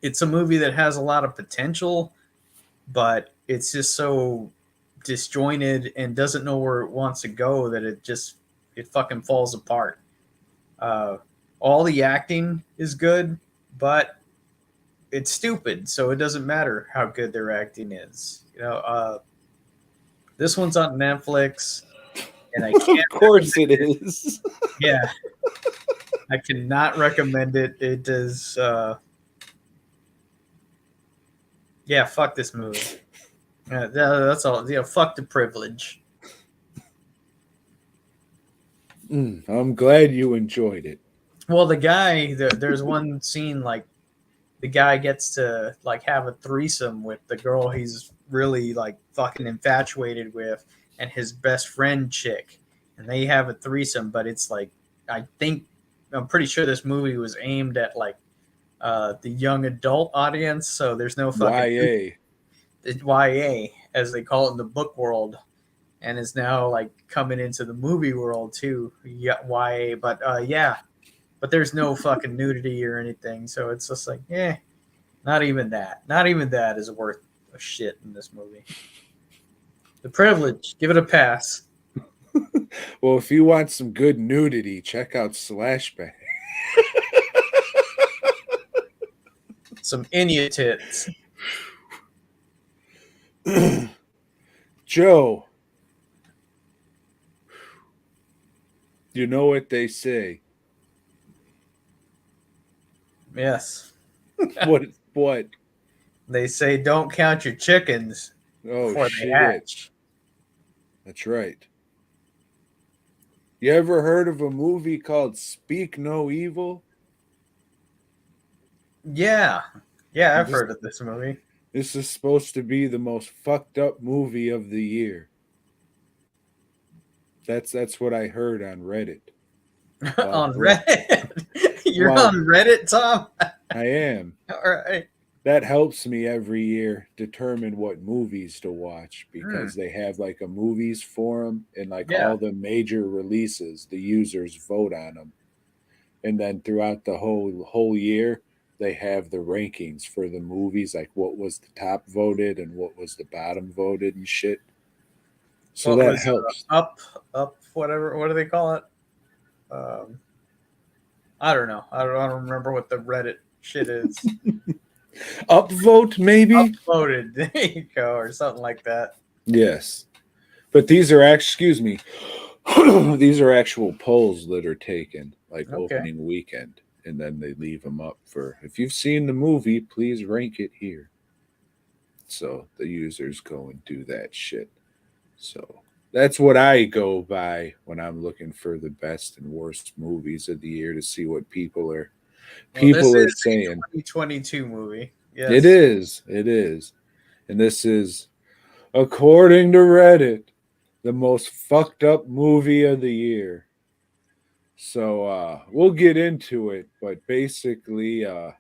it's a movie that has a lot of potential, but it's just so disjointed and doesn't know where it wants to go that it fucking falls apart. Uh, all the acting is good, but it's stupid, so it doesn't matter how good their acting is. This one's on Netflix, and I Of can't. course it is. Yeah, I cannot recommend it. It is. Yeah, fuck this movie. That's all. Yeah, fuck the privilege. I'm glad you enjoyed it. Well, there's one scene like the guy gets to like have a threesome with the girl he's really like fucking infatuated with and his best friend chick, and they have a threesome. But it's like I'm pretty sure this movie was aimed at like the young adult audience, so there's no fucking YA. YA as they call it in the book world, and is now like coming into the movie world too. Yeah, YA, but yeah, but there's no fucking nudity or anything, so it's just like, not even that. Not even that is worth a shit in this movie. The Privilege, give it a pass. Well, if you want some good nudity, check out Slashback. Some Inya tits. Joe, you know what they say. Yes. What? They say don't count your chickens Oh before they shit. hatch. That's right. You ever heard of a movie called Speak No Evil? Yeah. Yeah, I've This, heard of this movie. this is supposed to be the most fucked up movie of the year. That's what I heard on Reddit. On Reddit. You're Well, on Reddit, Tom? I am. All right. That helps me every year determine what movies to watch because they have like a movies forum and like Yeah. all the major releases, the users vote on them. And then throughout the whole year, they have the rankings for the movies, like what was the top voted and what was the bottom voted and shit. So What that was helps. up, whatever? What do they call it? Um, I don't know. I don't remember what the Reddit shit is. Upvote, maybe? Uploaded. There you go, or something like that. Yes. But these are excuse me. These are actual polls that are taken like Okay. opening weekend, and then they leave them up for if you've seen the movie, please rank it here. So the users go and do that shit. So that's what I go by when I'm looking for the best and worst movies of the year to see what people are Well, this is a saying. 2022 movie. Yes. It is. It is. And this is, according to Reddit, the most fucked up movie of the year. So we'll get into it, but basically, I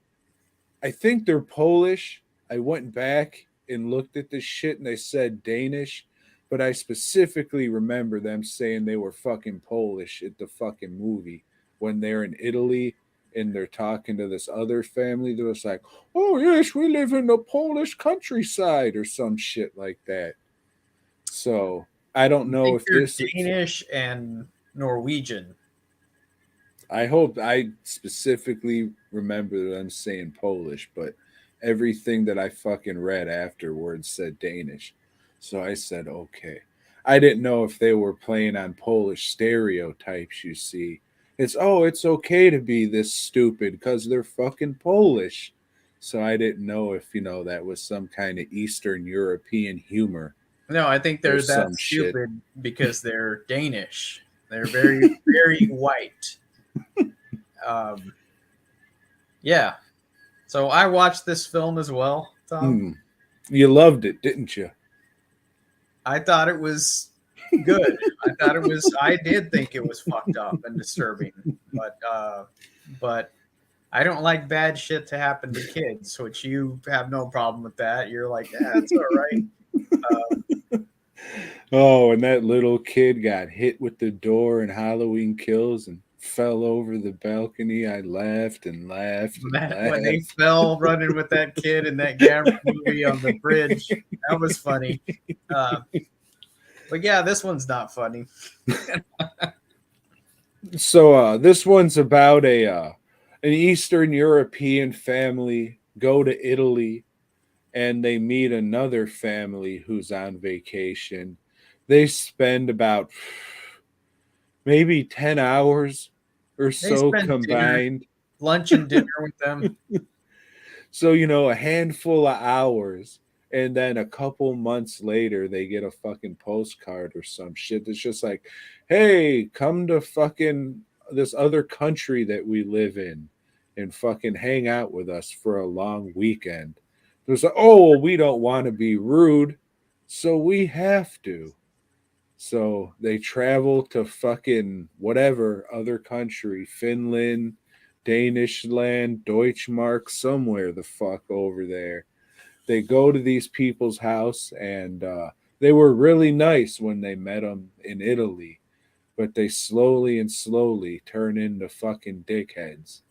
think they're Polish. I went back and looked at this shit and they said Danish, but I specifically remember them saying they were fucking Polish at the fucking movie when they're in Italy and they're talking to this other family. They're just like, "Oh yes, we live in the Polish countryside" or some shit like that. So I don't I know think if they're this. Danish and Norwegian. I hope I specifically remember them saying Polish, but everything that I fucking read afterwards said Danish. So I said, okay. I didn't know if they were playing on Polish stereotypes, you see. It's okay to be this stupid because they're fucking Polish. So I didn't know if, that was some kind of Eastern European humor No, I think or they're that some shit. stupid because they're Danish. They're very, very white. Um, yeah. So I watched this film as well, Tom. Hmm. You loved it, didn't you? I thought it was good. I thought it was. I did think it was fucked up and disturbing, but I don't like bad shit to happen to kids, which you have no problem with that. You're like, yeah, it's all right. Oh, and that little kid got hit with the door in Halloween Kills and fell over the balcony. I laughed and laughed and When they laughed. fell running with that kid in that Gamma movie on the bridge, that was funny. Uh, but yeah, this one's not funny. So this one's about a an Eastern European family go to Italy and they meet another family who's on vacation. They spend about maybe 10 hours or They so spend dinner, combined. lunch and dinner with them. So, a handful of hours, and then a couple months later, they get a fucking postcard or some shit that's just like, hey, come to fucking this other country that we live in and fucking hang out with us for a long weekend. There's like, oh, well, we don't want to be rude, so we have to. So they travel to fucking whatever other country, Finland, Danish land, Deutschmark, somewhere the fuck over there. They go to these people's house and they were really nice when they met them in Italy, but they slowly and slowly turn into fucking dickheads.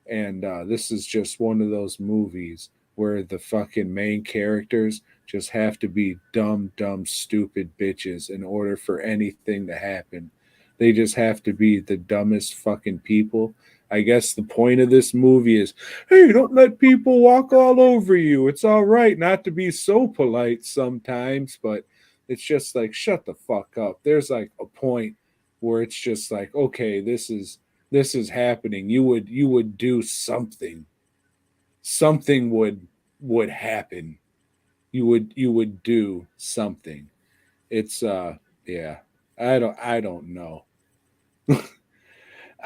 And this is just one of those movies where the fucking main characters just have to be dumb, dumb, stupid bitches in order for anything to happen. They just have to be the dumbest fucking people. I guess the point of this movie is, hey, don't let people walk all over you. It's all right not to be so polite sometimes, but it's just like, shut the fuck up. There's like a point where it's just like, okay, this is happening. You would do something. Something would happen. You would do something. It's yeah. I don't know.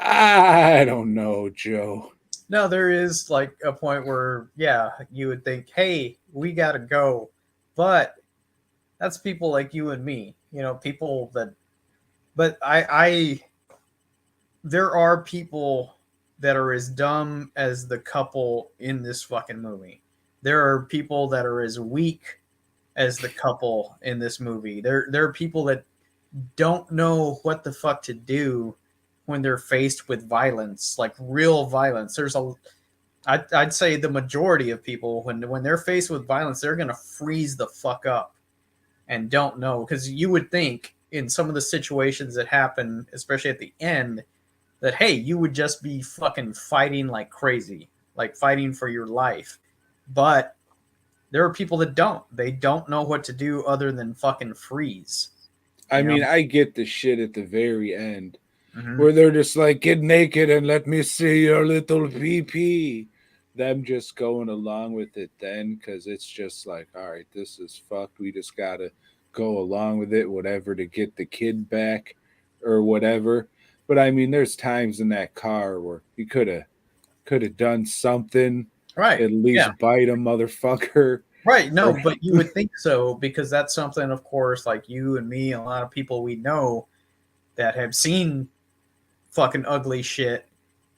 I don't know, Joe. No, there is like a point where, yeah, you would think, hey, we got to go. But that's people like you and me, people that, but there are people that are as dumb as the couple in this fucking movie. There are people that are as weak as the couple in this movie. There are people that don't know what the fuck to do when they're faced with violence, like real violence. I'd say the majority of people when they're faced with violence, they're gonna freeze the fuck up and don't know, because you would think in some of the situations that happen, especially at the end, that hey, you would just be fucking fighting like crazy, like fighting for your life. But there are people that don't. They don't know what to do other than fucking freeze. I You know. mean, I get the shit at the very end Hmm. where they're just like, get naked and let me see your little pee pee. Them just going along with it then, because it's just like, all right, this is fucked. We just gotta go along with it, whatever, to get the kid back or whatever. But I mean, there's times in that car where you could have done something, Right. at Yeah. least bite a motherfucker. Right. No, Or but you would think so, because that's something, of course, like you and me, a lot of people we know that have seen fucking ugly shit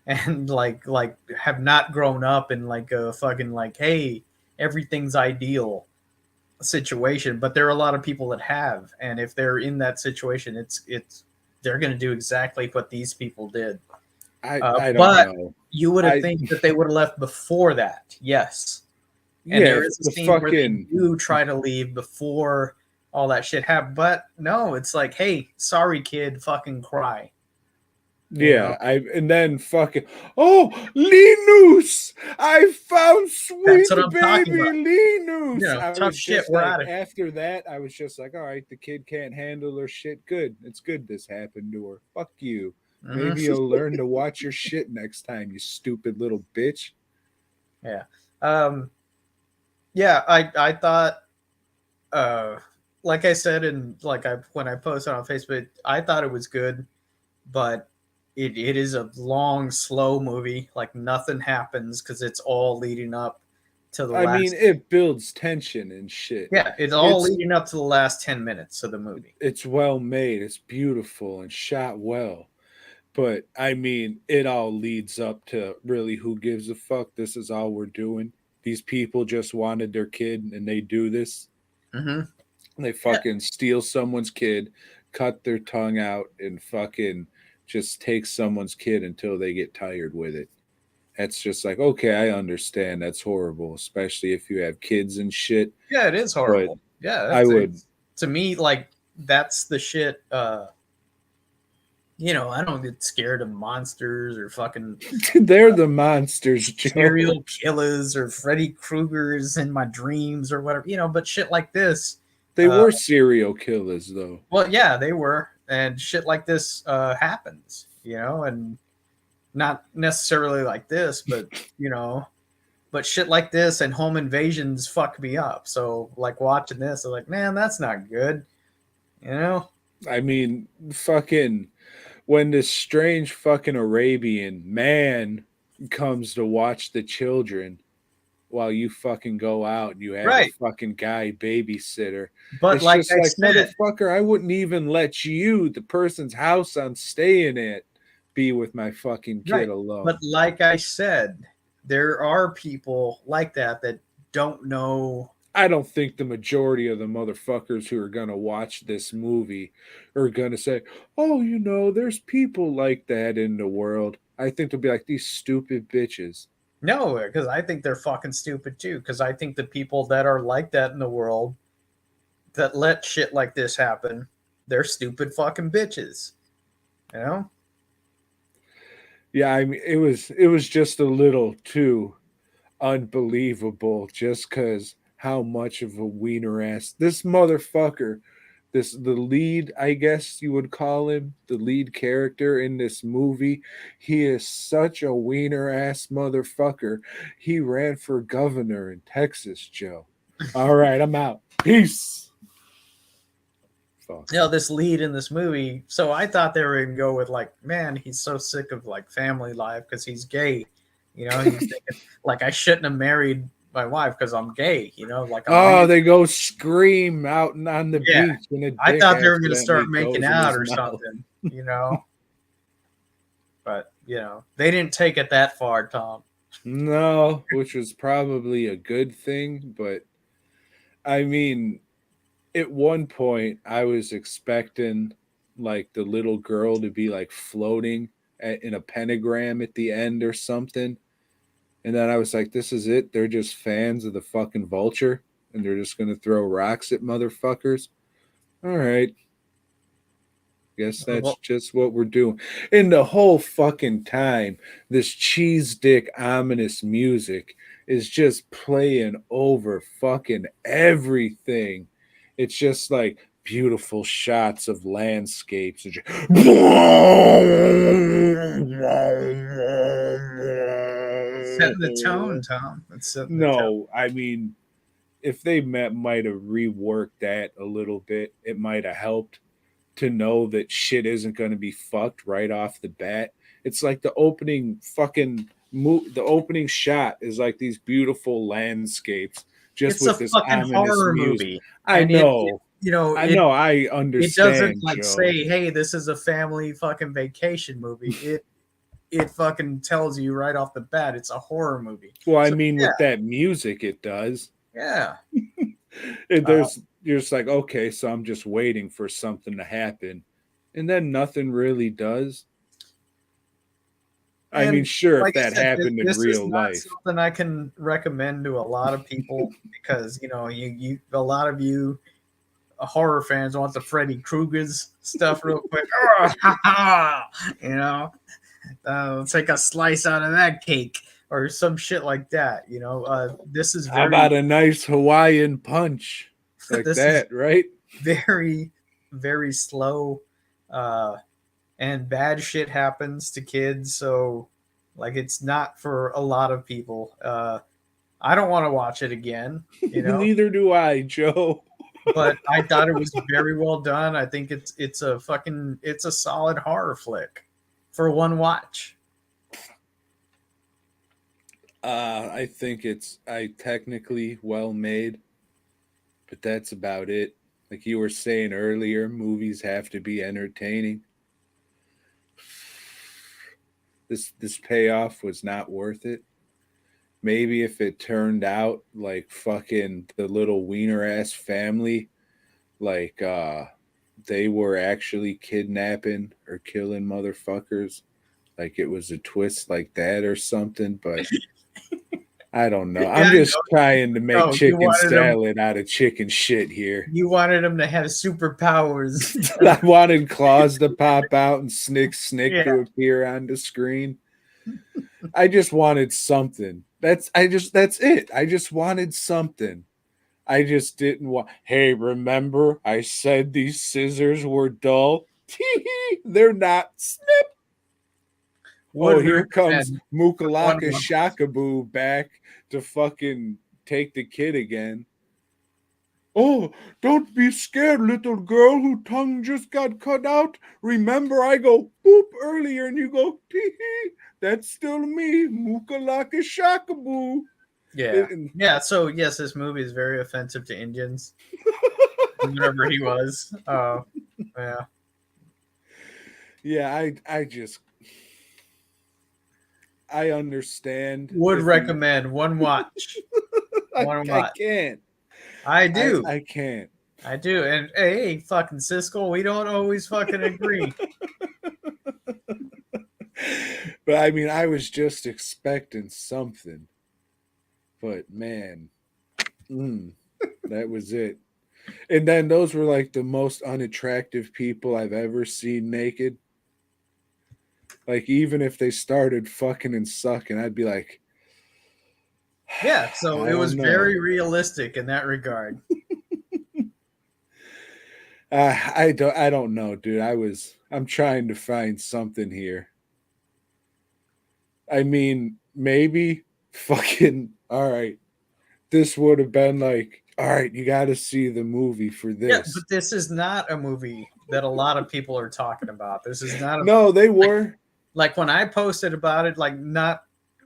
and like have not grown up in like a fucking like, hey, everything's ideal situation. But there are a lot of people that have, and if they're in that situation, it's they're going to do exactly what these people did. I don't But know. you would have I think that they would have left before that. Yes. And yeah, there if is a the scene where they fucking do try to leave before all that shit happened. But no, it's like, hey, sorry, kid, fucking cry. You know, yeah, and then fucking Linus, I found that's sweet what I'm talking baby about. You Linus. know, I tough was shit. just We're like, out of here. after that, I was just like, all right, the kid can't handle her shit. Good, it's good this happened to her. Fuck you. Maybe Mhm. you'll learn to watch your shit next time, you stupid little bitch. Yeah. Um, yeah, I thought uh like I said, and like I when I posted on Facebook, I thought it was good, but it is a long, slow movie. Like nothing happens because it's all leading up to the I mean, last. it builds tension and shit. Yeah, it's all It's leading up to the last 10 minutes of the movie. it's well made. It's beautiful and shot well. But I mean, it all leads up to really who gives a fuck. This is all we're doing. These people just wanted their kid and they do this. Hmm. They Yeah, fucking steal someone's kid, cut their tongue out, and fucking just take someone's kid until they get tired with it. That's just like, okay, I understand. That's horrible, especially if you have kids and shit. yeah, it is But horrible. Yeah, I that's would, it's to me like that's the shit. I don't get scared of monsters or fucking they're the monsters, Joe. serial killers or Freddy Krueger's in my dreams or whatever, but shit like this. They Uh, were serial killers, though. well, yeah, they were, and shit like this happens, and not necessarily like this, you know, but shit like this and home invasions fuck me up. So, like watching this, I'm like, man, that's not good, you know. I mean, fucking when this strange fucking Arabian man comes to watch the children while you fucking go out and you have a Right, fucking guy babysitter. but It's like just I like, said, motherfucker, I wouldn't even let you, the person's house I'm staying at, be with my fucking kid right, but alone. like I said, there are people like that don't know. I don't think the majority of the motherfuckers who are going to watch this movie are going to say, oh, there's people like that in the world. I think they'll be like, these stupid bitches. No, because I think they're fucking stupid too. Because I think the people that are like that in the world that let shit like this happen, they're stupid fucking bitches. You know? Yeah, I mean, it was just a little too unbelievable just because how much of a wiener ass this motherfucker, the lead, I guess you would call him, the lead character in this movie. He is such a wiener ass motherfucker. He ran for governor in Texas, Joe. All right, I'm out. Peace. Fuck. This lead in this movie. So I thought they were gonna go with like, man, he's so sick of like family life because he's gay. He's thinking like I shouldn't have married my wife because I'm gay. Like I'm Oh, weird. they go scream out on the Yeah, beach when a I dick thought they were gonna accidentally start making goes in out his or mouth. something. But they didn't take it that far, Tom. No, which was probably a good thing, but I mean, at one point I was expecting like the little girl to be like floating in a pentagram at the end or something. And then I was like, this is it. They're just fans of the fucking vulture and they're just going to throw rocks at motherfuckers. All right. Guess that's Well, just what we're doing. And the whole fucking time, this cheese dick ominous music is just playing over fucking everything. It's just like beautiful shots of landscapes. And setting the tone, Tom. It's setting the tone. no, I mean, if they might have reworked that a little bit, it might have helped to know that shit isn't going to be fucked right off the bat. It's like the opening the opening shot is like these beautiful landscapes just It's a with this fucking ominous horror music. movie, I and it know. I it know. I it doesn't understand, like Joe. say, "Hey, this is a family fucking vacation movie." It fucking tells you right off the bat it's a horror movie. Well, I So mean, yeah, with that music, it does. yeah. Uh, There's you're just like, okay, so I'm just waiting for something to happen, and then nothing really does. I mean, sure, if like I that said, happened in this is real not life. something I can recommend to a lot of people because you a lot of you horror fans want the Freddy Krueger's stuff real quick. you know, take a slice out of that cake or some shit like that. This is How about very a nice Hawaiian punch like this is that, right? very very slow, uh, and bad shit happens to kids. So like it's not for a lot of people. I don't want to watch it again. Neither do I, Joe. But I thought it was very well done. I think it's a solid horror flick for one watch. I think it's technically well made, but that's about it. Like you were saying earlier, movies have to be entertaining. This payoff was not worth it. Maybe if it turned out like fucking the little wiener ass family, like they were actually kidnapping or killing motherfuckers, like it was a twist like that or something, but I don't know. Yeah, I'm I just trying to make know. You chicken wanted them. salad out of chicken shit here. You wanted them to have superpowers. I wanted claws to pop out and snick Yeah. to appear on the screen. I just wanted something. That's it. I just wanted something. I just didn't want. Hey, remember I said these scissors were dull? They're not. Snip. Would Oh, here comes recommend one Mukalaka watch. Shakaboo back to fucking take the kid again. Oh, don't be scared, little girl whose tongue just got cut out. Remember, I go boop earlier and you go tee hee. That's still me, Mukalaka Shakaboo. Yeah. Yeah. So yes, this movie is very offensive to Indians. Whatever he was. Yeah. Yeah, I understand Would if you. recommend one watch. One I watch. can't. I do. I can't. I do. And hey, fucking Siskel, we don't always fucking agree. But I mean, I was just expecting something. But man, that was it. And then those were like the most unattractive people I've ever seen naked. Like even if they started fucking and sucking, I'd be like, Yeah, so I it was don't know. very realistic in that regard. I don't know, dude. I'm trying to find something here. I mean, maybe fucking all right. This would have been like, all right, you got to see the movie for Yeah, this. but this is not a movie that a lot of people are talking about. This is not a No, they like, were like when I posted about it, like not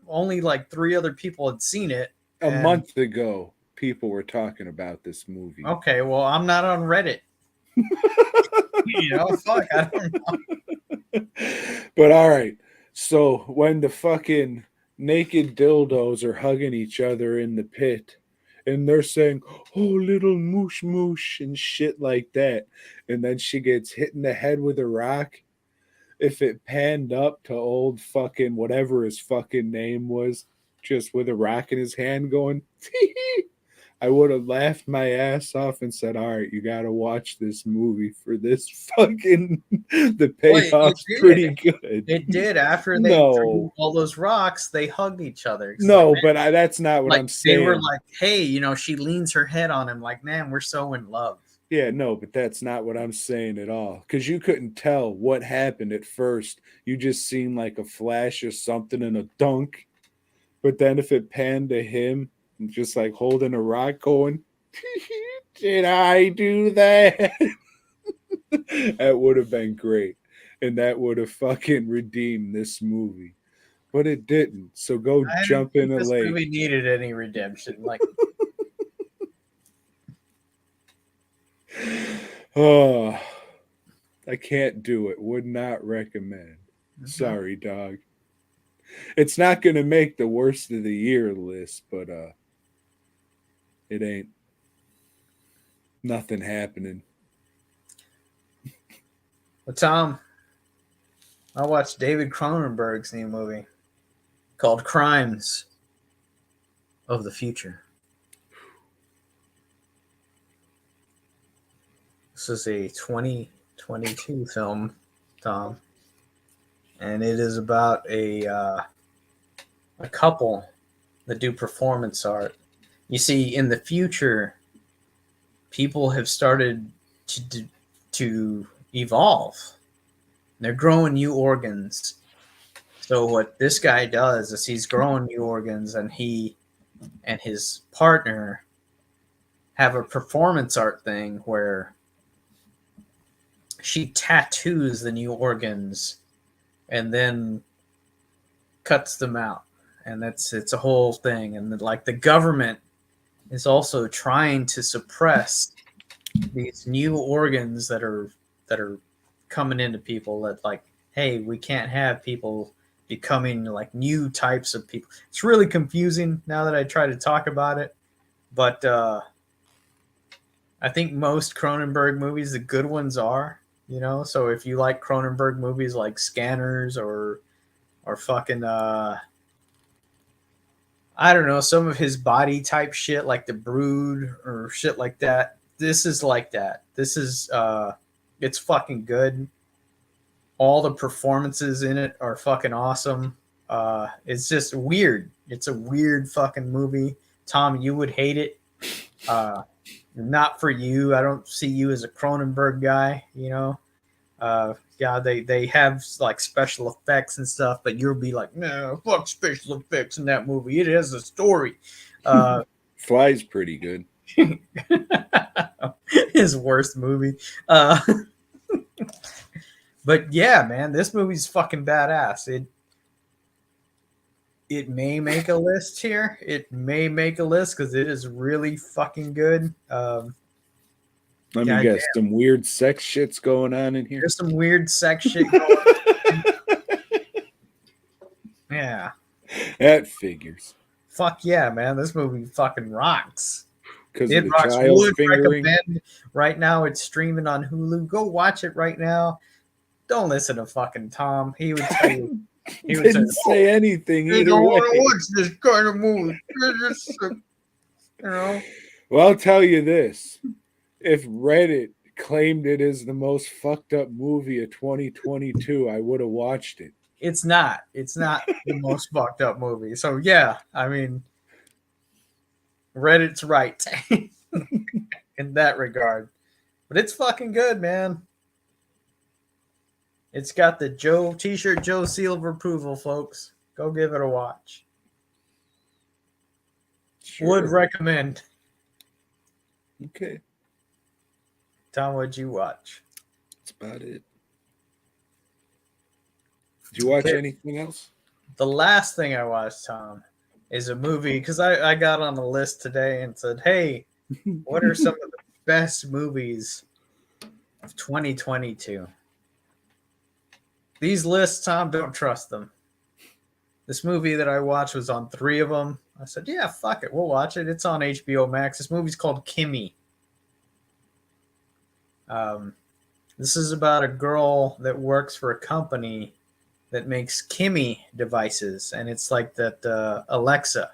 only like three other people had seen it, a and month ago. People were talking about this movie. okay, well I'm not on Reddit. Fuck, I don't know. But all right. So when the fucking naked dildos are hugging each other in the pit and they're saying, oh, little moosh moosh and shit like that. And then she gets hit in the head with a rock. If it panned up to old fucking whatever his fucking name was, just with a rock in his hand going, I would have laughed my ass off and said, all right, you got to watch this movie for this fucking, the Well, it payoff's did. pretty good. It did. After they threw No, all those rocks, they hugged each other. It's like, no, man, but that's not what like I'm they were saying. like, hey, she leans her head on him, like, man, we're so in love. Yeah, no, but that's not what I'm saying at all. Because you couldn't tell what happened at first. You just seen like a flash or something and a dunk. But then if it panned to him, just like holding a rock going, did I do that? That would have been great. And that would have fucking redeemed this movie. But it didn't. So go I didn't jump in think a this lake. movie needed any redemption. Like, Oh, I can't do it. Would not recommend. mhm. Sorry, dog. It's not going to make the worst of the year list, but it ain't. Nothing happening. Well, Tom, I watched David Cronenberg's new movie. called Crimes of the Future. This is a 2022 film, Tom, and it is about a couple that do performance art. You see, in the future, people have started to evolve. They're growing new organs. So what this guy does is he's growing new organs, and he and his partner have a performance art thing where she tattoos the new organs and then cuts them out, and it's a whole thing. And like the government is also trying to suppress these new organs that are coming into people, that like, hey, we can't have people becoming like new types of people. It's really confusing now that I try to talk about it, but I think most Cronenberg movies, the good ones are, so if you like Cronenberg movies like Scanners or fucking I don't know, some of his body type shit like The Brood or shit like that, this is like that. This is it's fucking good. All the performances in it are fucking awesome. It's just weird. It's a weird fucking movie. Tom, you would hate it. Not for you. I don't see you as a Cronenberg guy, Yeah, they have like special effects and stuff, but you'll be like, no, fuck special effects in that movie. It has a story. Fly's pretty good. His worst movie. But yeah, man, this movie's fucking badass. It may make a list here. It may make a list because it is really fucking good. Let me guess, some weird sex shit's going on in here. There's some weird sex shit going on. Yeah. That figures. Fuck yeah, man. This movie fucking rocks. Because of the child fingering. Recommend. Right now, it's streaming on Hulu. Go watch it right now. Don't listen to fucking Tom. He would tell you. He didn't say anything either way. Don't want to watch this kind of movie. Well, I'll tell you this. If Reddit claimed it as the most fucked up movie of 2022, I would have watched it. It's not. It's not the most fucked up movie. So, yeah, I mean, Reddit's right in that regard. But it's fucking good, man. It's got the T-shirt Joe seal of approval, folks. Go give it a watch. Sure. Would recommend. Okay. Tom, what'd you watch? That's about it. Did you watch anything else? The last thing I watched, Tom, is a movie, because I got on a list today and said, hey, what are some of the best movies of 2022? These lists, Tom, don't trust them. This movie that I watched was on 3 of them. I said, yeah, fuck it. We'll watch it. It's on HBO Max. This movie's called Kimmy. This is about a girl that works for a company that makes Kimmy devices. And it's like that Alexa,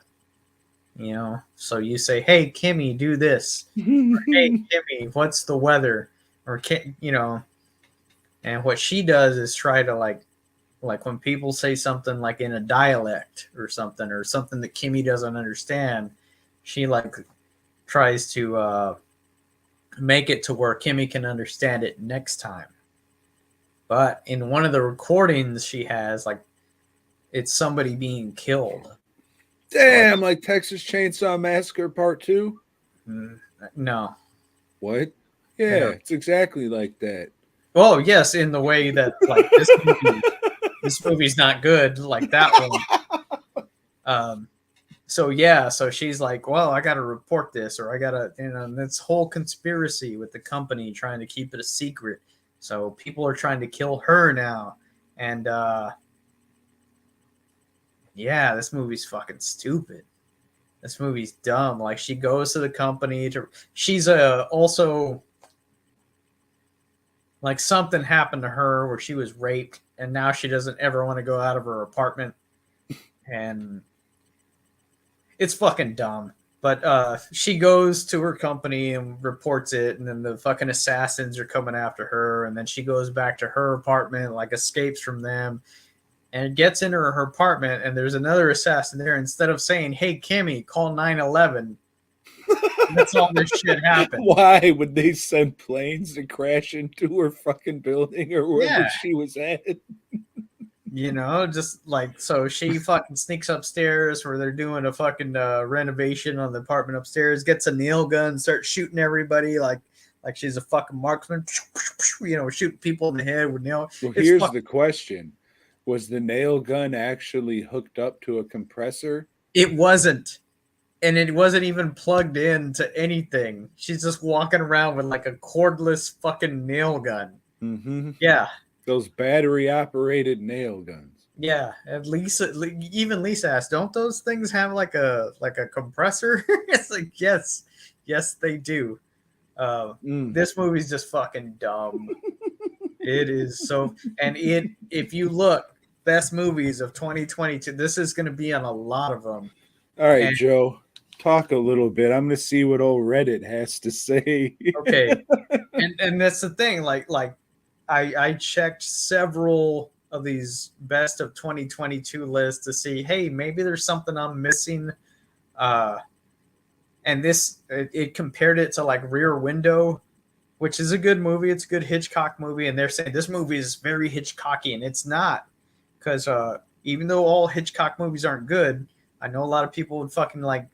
So you say, hey, Kimmy, do this. Or, hey, Kimmy, what's the weather? Or, and what she does is try to like when people say something like in a dialect or something that Kimmy doesn't understand, she like tries to make it to where Kimmy can understand it next time. But in one of the recordings she has, like, it's somebody being killed. Damn, like Texas Chainsaw Massacre Part 2? No. What? Yeah, it's exactly like that. Well, yes, in the way that like this movie's not good like that one. So she's like, well, I got to report this, or I got to, this whole conspiracy with the company trying to keep it a secret. So people are trying to kill her now. And yeah, this movie's fucking stupid. This movie's dumb. Like, she goes to the company she's also, like, something happened to her where she was raped, and now she doesn't ever want to go out of her apartment. and it's fucking dumb. But she goes to her company and reports it, and then the fucking assassins are coming after her, and then she goes back to her apartment, like escapes from them, and gets into her apartment, and there's another assassin there. Instead of saying, "Hey, Kimmy, call 911," that's all this shit happened. Why would they send planes to crash into her fucking building or wherever Yeah. she was at? Just like, so she fucking sneaks upstairs where they're doing a fucking renovation on the apartment upstairs, gets a nail gun, starts shooting everybody like she's a fucking marksman, shooting people in the head with nail. Well, It's here's fuck. the question. Was the nail gun actually hooked up to a compressor? It wasn't, and it wasn't even plugged in to anything. She's just walking around with like a cordless fucking nail gun. Mm-hmm. Yeah, Those battery operated nail guns. yeah. At least even Lisa asked, "Don't those things have like a compressor?" It's like, yes, they do. This movie's just fucking dumb. It is so, and if you look, best movies of 2022, this is going to be on a lot of them. All right, And Joe, talk a little bit. I'm going to see what old Reddit has to say. okay, and that's the thing. Like I checked several of these best of 2022 lists to see, hey, maybe there's something I'm missing. Uh, and it compared it to like Rear Window, which is a good movie. It's a good Hitchcock movie, and they're saying this movie is very Hitchcocky, and it's not, because even though all Hitchcock movies aren't good, I know a lot of people would fucking like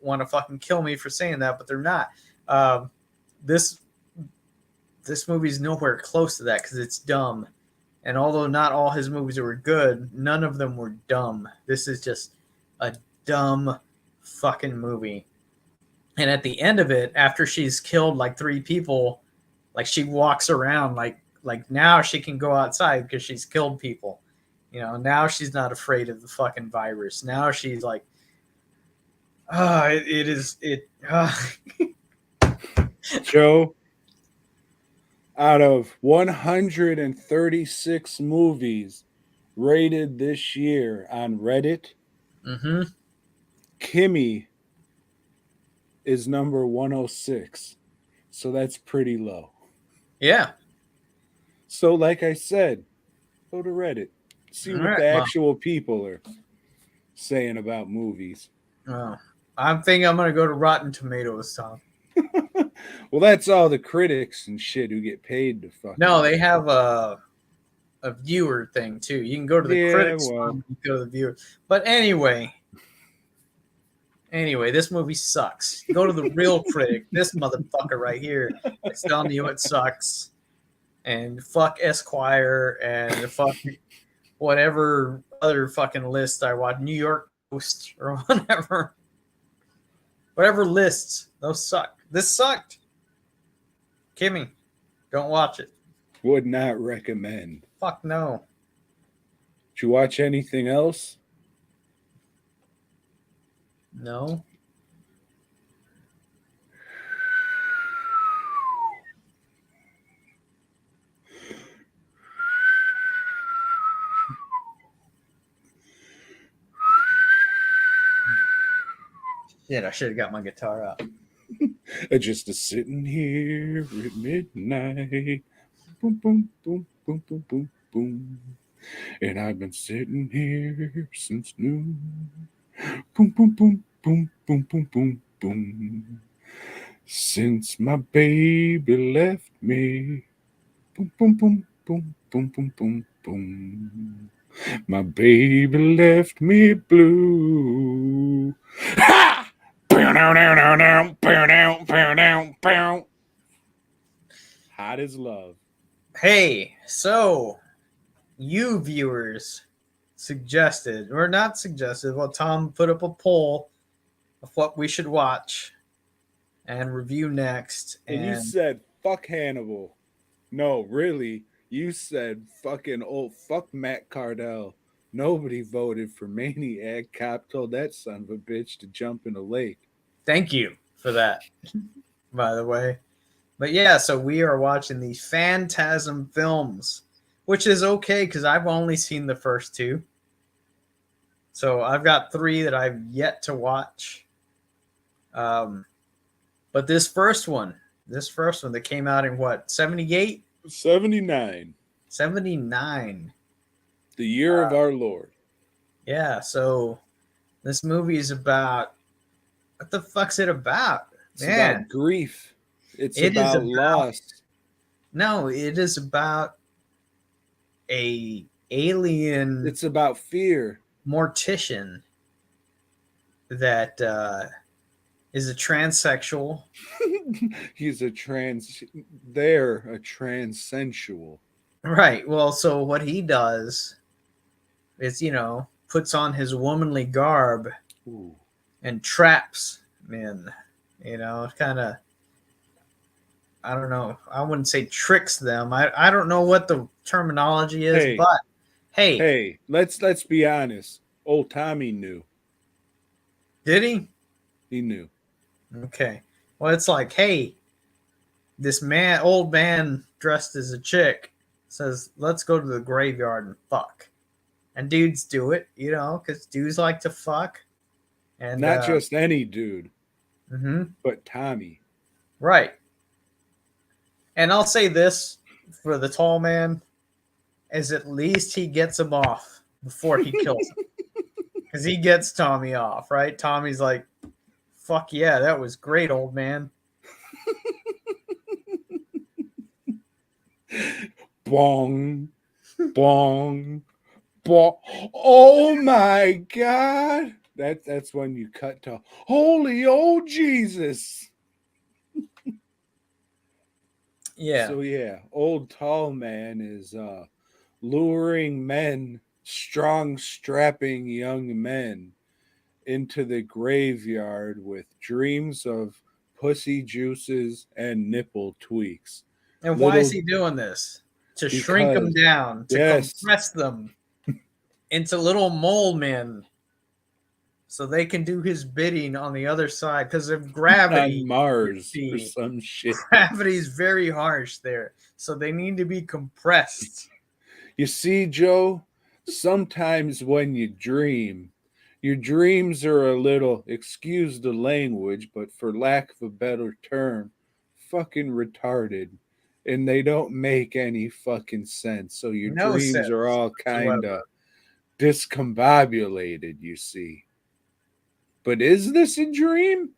want to fucking kill me for saying that, but they're not. This movie's nowhere close to that because it's dumb, and although not all his movies were good, none of them were dumb. This is just a dumb fucking movie. And at the end of it, after she's killed like 3 people, like she walks around like now she can go outside because she's killed people. Now she's not afraid of the fucking virus. Now she's like, it is it. Joe, out of 136 movies rated this year on Reddit, Mm-hmm. Kimmy is number 106. So that's pretty low. Yeah. So, like I said, go to Reddit. See All what right, the well. actual people are saying about movies. I'm thinking I'm gonna go to Rotten Tomatoes, Tom. Well, that's all the critics and shit who get paid to fucking. No, they have a viewer thing too. You can go to the critics one, you go to the viewer. But anyway, this movie sucks. Go to the real critic. This motherfucker right here is telling you it sucks. And fuck Esquire and fuck whatever other fucking list I watch, New York Post or whatever. Whatever lists, those suck. This sucked. Kimmy, don't watch it. Would not recommend. Fuck no. Did you watch anything else? No. Shit, I should have got my guitar out. Just a sitting here at midnight. Boom, boom, boom, boom, boom, boom, boom. And I've been sitting here since noon. Boom, boom, boom, boom, boom, boom, boom, boom. Since my baby left me. Boom, boom, boom, boom, boom, boom, boom, boom. My baby left me blue. Ha! Hot as love. Hey, so you viewers suggested, or not suggested, well, Tom put up a poll of what we should watch and review next. And you said, fuck Hannibal. No, really, you said fuck Matt Cardell. Nobody voted for Maniac. Cop told that son of a bitch to jump in a lake. Thank you for that, by the way. But yeah, so we are watching the Phantasm films, which is okay because I've only seen the first 2. So I've got 3 that I've yet to watch. But this first one that came out in what, 78? 79. 79. The year of our Lord. Yeah, so this movie is about, what the fuck's it about? It's Man, about grief. It's it is about about, loss. no, it is about a alien It's about fear. mortician that is a transsexual. He's a transensual. Right. Well, so what he does is, puts on his womanly garb Ooh. and traps men. Kind of, I don't know. I wouldn't say tricks them. I don't know what the terminology is, Hey, but hey, hey, let's be honest. Old Tommy knew. did he? He knew. Okay. Well, it's like, hey, this old man dressed as a chick, says, "Let's go to the graveyard and fuck." And dudes do it, because dudes like to fuck. And Not just any dude, mhm, but Tommy. right. And I'll say this for the tall man, is at least he gets him off before he kills him. Because he gets Tommy off, right? Tommy's like, "Fuck yeah, that was great, old man." Bong, bong, bong. Oh my God. That's when you cut to holy old Jesus. Yeah. So yeah, old tall man is luring men, strong strapping young men into the graveyard with dreams of pussy juices and nipple tweaks. And why is Little he doing this? To shrink them because down, to yes, compress them into little mole men so they can do his bidding on the other side because of gravity. on Mars or The some shit. gravity is very harsh there, so they need to be compressed. You see, Joe, sometimes when you dream, your dreams are a little, excuse the language, but for lack of a better term, fucking retarded. And they don't make any fucking sense. So your No dreams sense are all kind of whatsoever. discombobulated, you see. But is this a dream?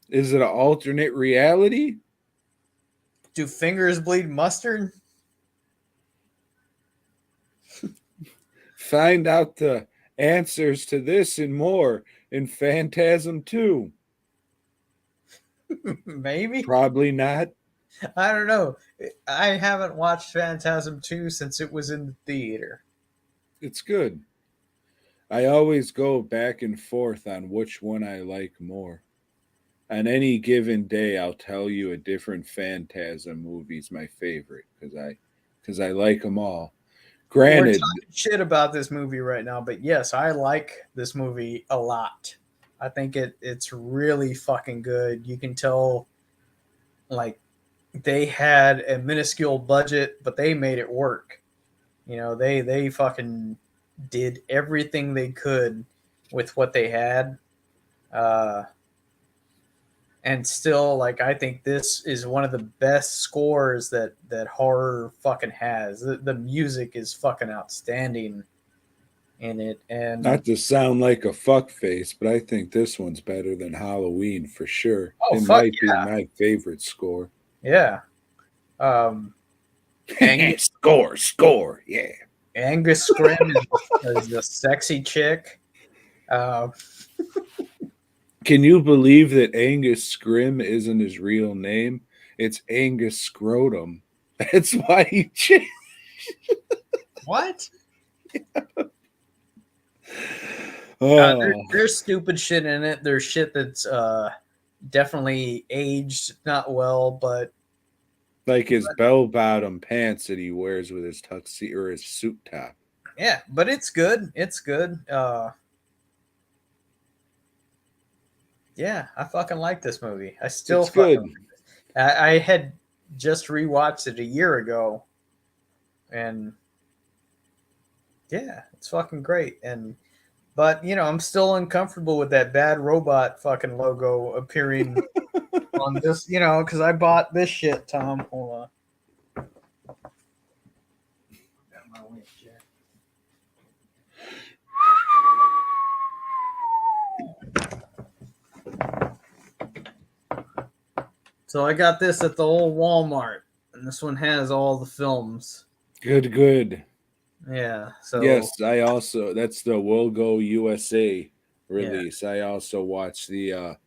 Is it an alternate reality? Do fingers bleed mustard? Find out the answers to this and more in Phantasm 2. Maybe. Probably not. I don't know. I haven't watched Phantasm 2 since it was in the theater. It's good. I always go back and forth on which one I like more. On any given day, I'll tell you a different Phantasm movie's my favorite because I like them all. We're Granted, talking shit about this movie right now, but yes, I like this movie a lot. I think it's really fucking good. You can tell, like, they had a minuscule budget, but they made it work. They fucking did everything they could with what they had. Uh, and still, like, I think this is one of the best scores that horror fucking has. The music is fucking outstanding in it, and not to sound like a fuckface, but I think this one's better than Halloween for sure. oh It fuck might be my favorite score. yeah. Um, Angus, Score, yeah. Angus Scrim is a sexy chick. Uh, Can you believe that Angus Scrim isn't his real name? It's Angus Scrotum. That's why he changed. what? Oh, There's stupid shit in it. There's shit that's definitely aged not well, but like his bell bottom pants that he wears with his tuxedo or his suit top. yeah, but it's good. It's good. Yeah, I fucking like this movie. I still It's fucking. good. I had just rewatched it a year ago, and Yeah, it's fucking great. But I'm still uncomfortable with that bad robot fucking logo appearing on this, because I bought this shit, Tom. Hold on. Got my winch here. So I got this at the old Walmart, and this one has all the films. Good. Yeah. So Yes, I also that's the Will Go USA yeah, release. I also watched the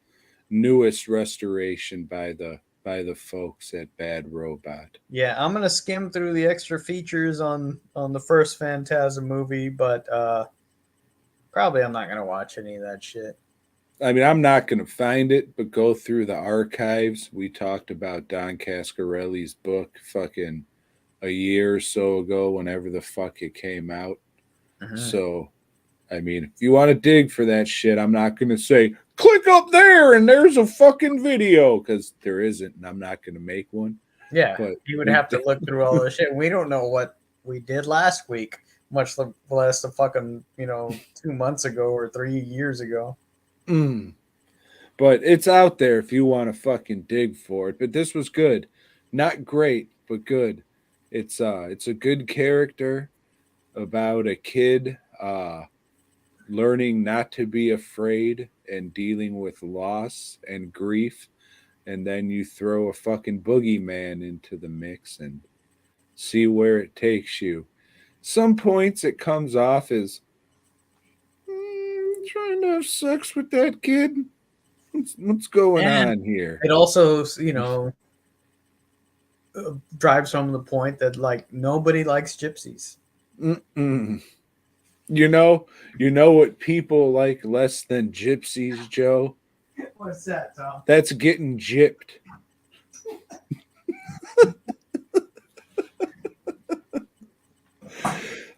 newest restoration by the folks at Bad Robot. yeah. I'm gonna skim through the extra features on the first Phantasm movie, but probably I'm not gonna watch any of that shit. I mean, I'm not going to find it, but go through the archives. We talked about Don Cascarelli's book fucking a year or so ago, whenever the fuck it came out. Mm-hmm. So, I mean, if you want to dig for that shit, I'm not going to say, click up there and there's a fucking video, because there isn't, and I'm not going to make one. Yeah, But you would we, have to look through all this shit. We don't know what we did last week, much less the fucking 2 months ago or 3 years ago. mm, but it's out there if you want to fucking dig for it. But this was good. Not great, but good. It's a good character about a kid learning not to be afraid and dealing with loss and grief, and then you throw a fucking boogeyman into the mix and see where it takes you. Some points it comes off as trying to have sex with that kid. What's going And on here? it also, drives home the point that like nobody likes gypsies. Mm-mm. You know what people like less than gypsies, Joe? What's that, Tom? That's getting gypped.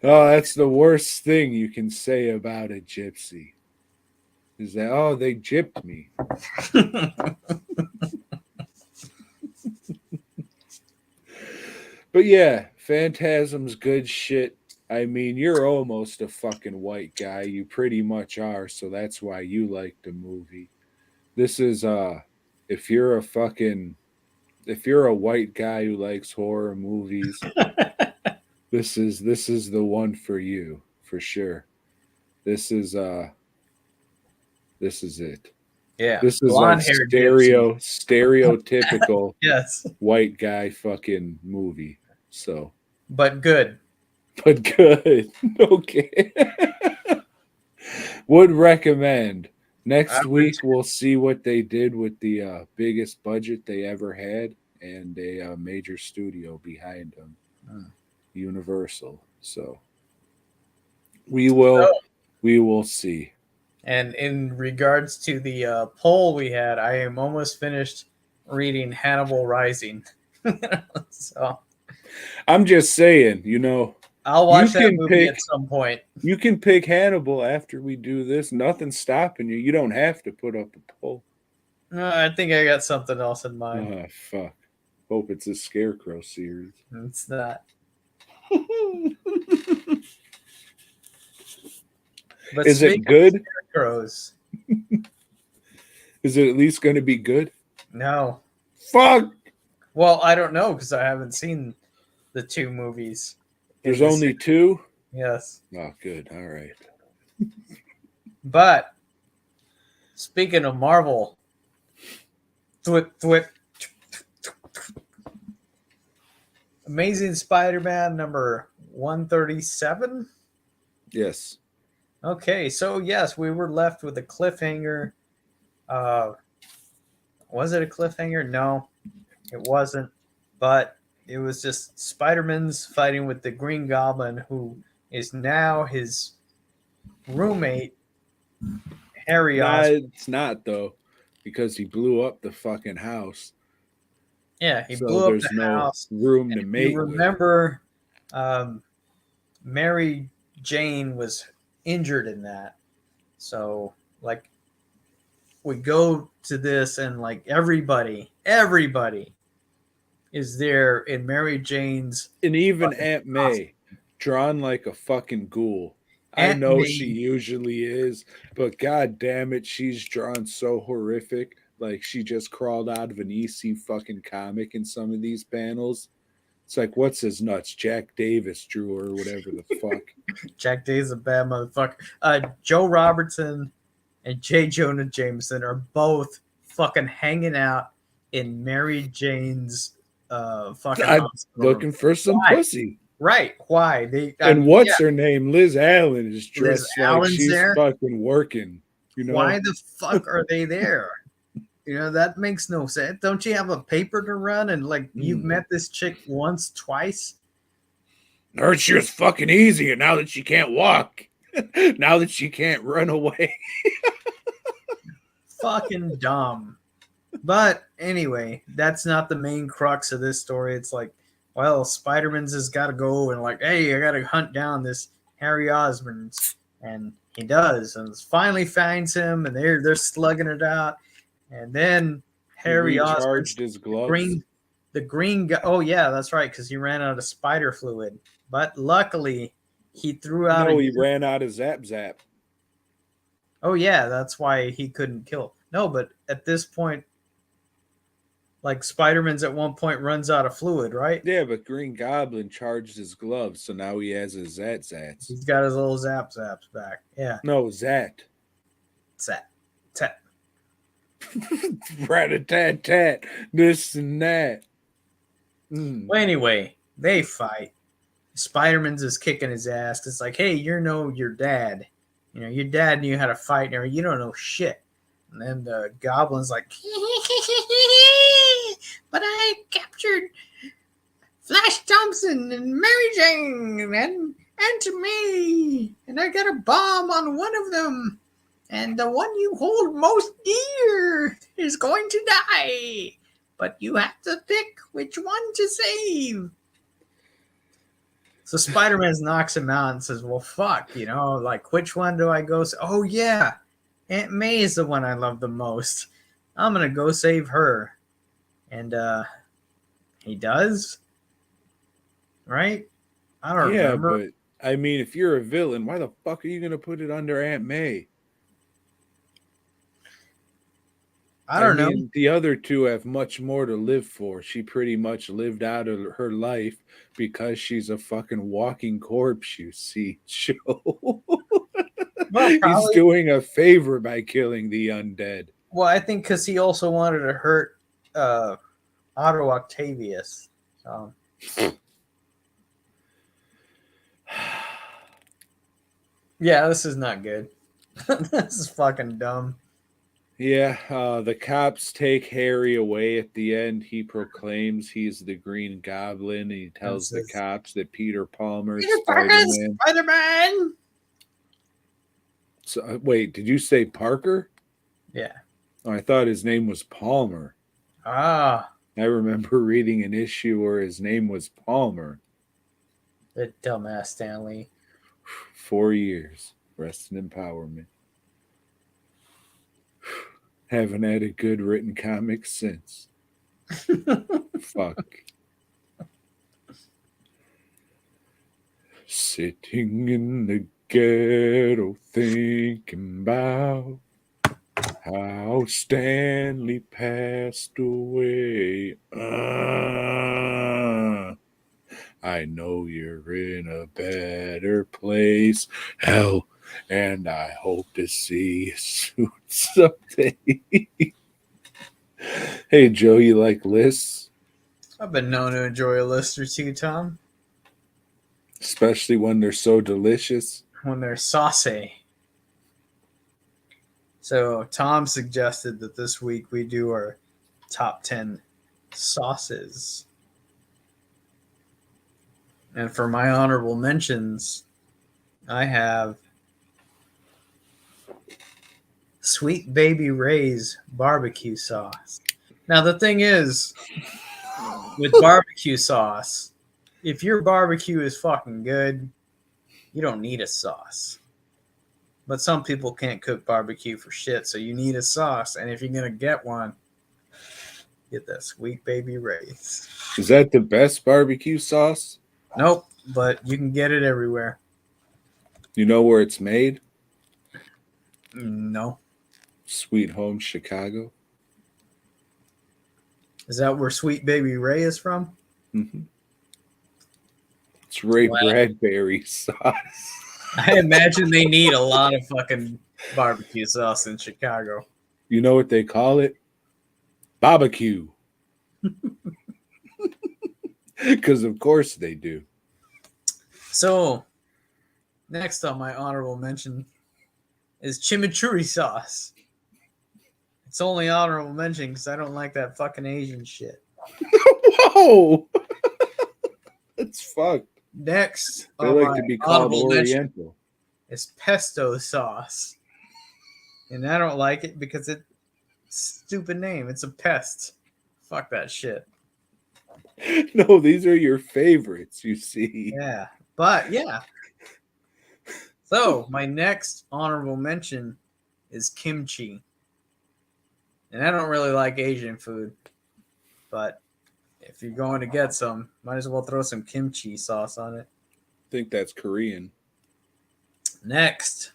Oh, that's the worst thing you can say about a gypsy. Is that, oh, they gypped me. But yeah, Phantasm's good shit. I mean, you're almost a fucking white guy. You pretty much are, so that's why you like the movie. This is if you're a fucking if you're a white guy who likes horror movies, this is the one for you, for sure. This is this is it. Yeah, This is like blonde haired gypsy. stereotypical Yes, white guy fucking movie. So, but good. but good. Okay. Would recommend. I Next would. week we'll see what they did with the biggest budget they ever had and a major studio behind them, Hmm. Universal. So So, we will see. and in regards to the poll we had, I am almost finished reading Hannibal Rising. So I'm just saying, I'll you watch that can movie pick at some point. you can pick Hannibal after we do this. Nothing's stopping you. You don't have to put up a poll. I think I got something else in mind. Oh fuck. Hope it's a Scarecrow series. It's not. But Is it speaking good? of scarecrows, Is it at least going to be good? no. Fuck. Well, I don't know because I haven't seen the two movies. There's only two? Yes. Oh, good. All right. But speaking of Marvel, thwip, Amazing Spider-Man number 137. Yes. Okay, so yes, we were left with a cliffhanger. Was it a cliffhanger? No, it wasn't. But it was just Spider-Man's fighting with the Green Goblin, who is now his roommate, Harry Nah, Osborn. it's not, though, because he blew up the fucking house. Yeah, he So blew up the there's no house. room And to if you mate with. remember, um, Mary Jane was injured in that. So, like, we go to this, and like everybody is there in Mary Jane's And even fucking Aunt costume. May. drawn like a fucking ghoul. I Aunt know she May. usually is, but god damn it, she's drawn so horrific. Like she just crawled out of an EC fucking comic in some of these panels. It's like, what's his nuts? Jack Davis drew her or whatever the fuck. Jack Day's a bad motherfucker. Joe Robertson and J. Jonah Jameson are both fucking hanging out in Mary Jane's fucking I'm hospital room. looking for some Why? pussy. Right? Why? And what's her name? Liz Allen is Liz dressed like Allen's she's there. fucking working. You know? Why the fuck are they there? You know, that makes no sense. Don't you have a paper to run? And like, you've met this chick once, twice. Heard she was fucking easy, and now that she can't walk, now that she can't run away. Fucking dumb. But anyway, that's not the main crux of this story. It's like, well, Spider-Man's has got to go and like, hey, I got to hunt down this Harry Osborn's, and he does, and finally finds him, and they're slugging it out, and then Harry Osborn charged his gloves. The green guy. Oh yeah, that's right, because he ran out of spider fluid. But luckily, he threw out. No, he ran out of Zap Zap. Oh yeah, that's why he couldn't kill. No, but at this point, like Spider-Man's at one point runs out of fluid, right? Yeah, but Green Goblin charged his gloves, so now he has his Zats. He's got his little Zaps back. Yeah. No, Zat. Zat. Tat. Rat-a-tat-tat. This and that. Well, anyway, they fight. Spider-Man's is kicking his ass. It's like, hey, you know your dad. You know, your dad knew how to fight, and you don't know shit. And then the Goblin's like, but I captured Flash Thompson and Mary Jane and Aunt May, and I got a bomb on one of them, and the one you hold most dear is going to die, but you have to pick which one to save. So Spider-Man knocks him out and says, well, fuck, you know, like, which one do I go? Oh, yeah, Aunt May is the one I love the most. I'm going to go save her. And he does? Right? I don't remember. Yeah, but, I mean, if you're a villain, why the fuck are you going to put it under Aunt May? I don't know. The other two have much more to live for. She pretty much lived out of her life because she's a fucking walking corpse, you see, Joe. Well, he's doing a favor by killing the undead. Well, I think because he also wanted to hurt Otto Octavius. So. Yeah, this is not good. This is fucking dumb. Yeah, the cops take Harry away at the end. He proclaims he's the Green Goblin. And he tells the cops that Peter Palmer is Spider-Man. Spider-Man! So, wait, did you say Parker? Yeah. Oh, I thought his name was Palmer. Ah. I remember reading an issue where his name was Palmer. The dumbass Stanley. 4 years. Rest in empowerment. Haven't had a good written comic since. Fuck. Sitting in the ghetto thinking about how Stanley passed away. I know you're in a better place. Hell, and I hope to see you soon someday. Hey, Joe, you like lists? I've been known to enjoy a list or two, Tom. Especially when they're so delicious. When they're saucy. So Tom suggested that this week we do our top 10 sauces. And for my honorable mentions, I have Sweet Baby Ray's barbecue sauce. Now, the thing is, with barbecue sauce, if your barbecue is fucking good, you don't need a sauce. But some people can't cook barbecue for shit, so you need a sauce. And if you're going to get one, get that Sweet Baby Ray's. Is that the best barbecue sauce? Nope. but you can get it everywhere. You know where it's made? No. Sweet Home Chicago. Is that where Sweet Baby Ray is from? Mm-hmm. It's Ray Bradbury sauce. I imagine they need a lot of fucking barbecue sauce in Chicago. You know what they call it? Barbecue. Because of course they do. So, next on my honorable mention is chimichurri sauce. It's only honorable mention because I don't like that fucking Asian shit. Whoa! That's fucked. Next They on like my to be called honorable mention Oriental. is pesto sauce. And I don't like it because it's a stupid name. It's a pest. Fuck that shit. No, these are your favorites, you see. Yeah. But yeah. So my next honorable mention is kimchi. And I don't really like Asian food. But if you're going to get some, might as well throw some kimchi sauce on it. I think that's Korean. Next,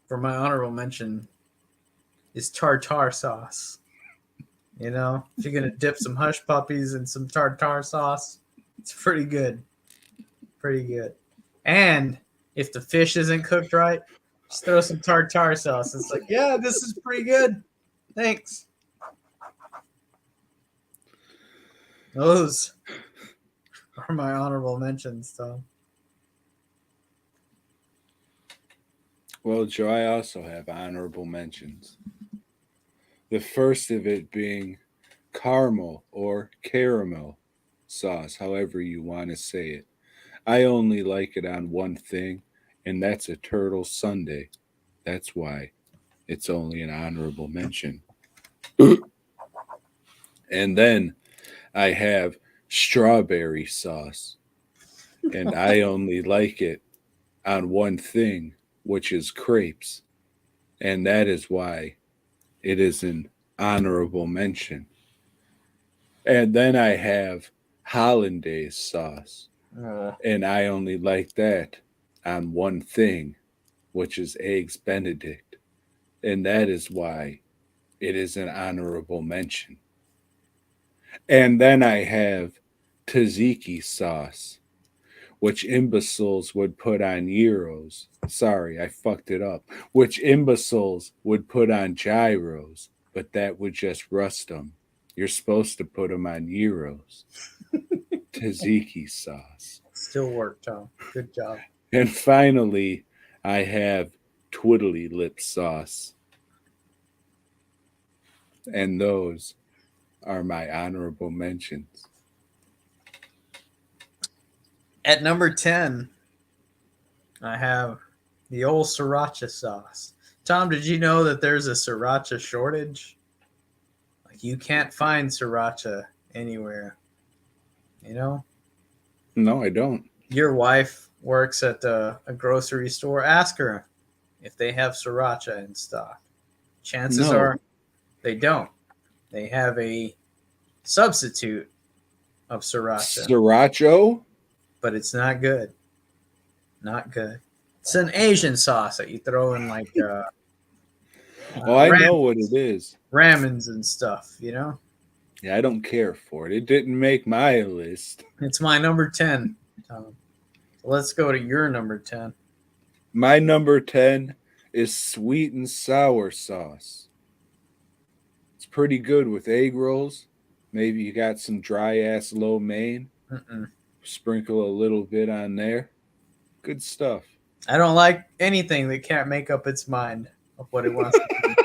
for my honorable mention, is tartar sauce. You know, if you're going to dip some hush puppies in some tartar sauce, it's pretty good. Pretty good. And if the fish isn't cooked right, just throw some tartar sauce. It's like, yeah, this is pretty good. Thanks. Those are my honorable mentions, Tom. Well, Joe, I also have honorable mentions. The first of it being caramel or caramel sauce, however you want to say it. I only like it on one thing, and that's a turtle sundae. That's why it's only an honorable mention. And then I have strawberry sauce, and I only like it on one thing, which is crepes. And that is why it is an honorable mention. And then I have hollandaise sauce, and I only like that on one thing, which is eggs Benedict. And that is why it is an honorable mention. And then I have tzatziki sauce, which imbeciles would put on gyros. Sorry, I fucked it up. Which imbeciles would put on gyros, but that would just rust them. You're supposed to put them on gyros. Tzatziki sauce. Still work, Tom. Good job. And finally, I have twiddly lip sauce. And those are my honorable mentions. At number 10, I have the old sriracha sauce. Tom, did you know that there's a sriracha shortage? Like, you can't find sriracha anywhere. You know? No, I don't. Your wife works at a grocery store. Ask her if they have sriracha in stock. Chances are they don't. They have a substitute of sriracha. Sriracha? But it's not good. Not good. It's an Asian sauce that you throw in like I know what it is. Ramens and stuff, you know? Yeah, I don't care for it. It didn't make my list. It's my number 10. So let's go to your number 10. My number 10 is sweet and sour sauce. It's pretty good with egg rolls. Maybe you got some dry ass lo mein. Sprinkle a little bit on there. Good stuff. I don't like anything that can't make up its mind of what it wants to be.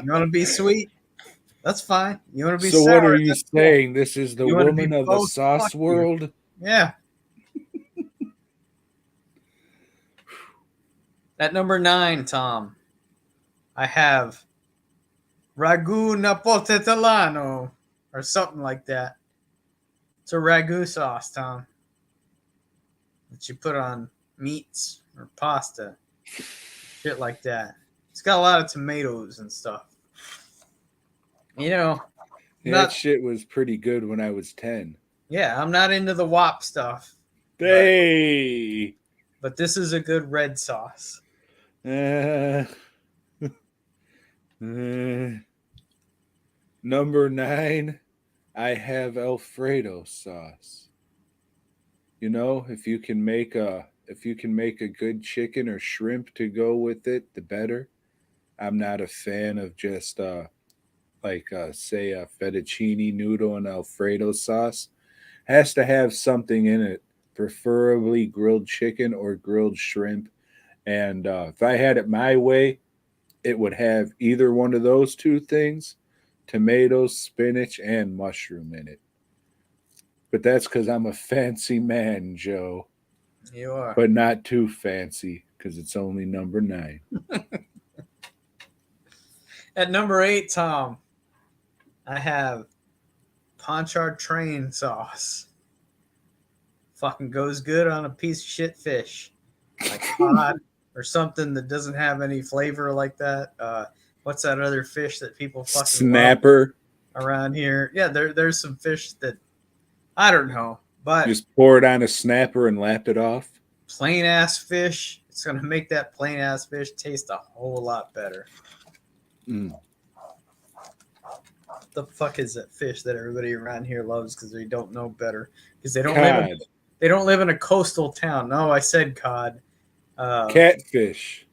You want to be sweet? That's fine. You want to be so sour? What are you saying? Cool. This is the woman of the sauce world? Yeah. At number 9, Tom, I have ragu napoletano or something like that. It's a ragu sauce, Tom, that you put on meats or pasta, shit like that. It's got a lot of tomatoes and stuff. You know, that shit was pretty good when I was 10. Yeah, I'm not into the WAP stuff. Hey. But this is a good red sauce. Uh, number 9, I have Alfredo sauce. You know, if you can make a good chicken or shrimp to go with it, the better. I'm not a fan of just say a fettuccine noodle and Alfredo sauce. Has to have something in it, preferably grilled chicken or grilled shrimp. And if I had it my way, it would have either one of those two things, tomatoes, spinach, and mushroom in it. But that's because I'm a fancy man, Joe. You are. But not too fancy because it's only number 9. At number 8, Tom, I have Pontchartrain sauce. Fucking goes good on a piece of shit fish, like cod or something that doesn't have any flavor like that. What's that other fish that people fucking Snapper. love around here? Yeah, there's some fish that I don't know, but Just pour it on a snapper and lap it off. Plain ass fish. It's gonna make that plain ass fish taste a whole lot better. Mm. What the fuck is that fish that everybody around here loves because they don't know better? Because they don't live in a coastal town. No, I said cod. Catfish.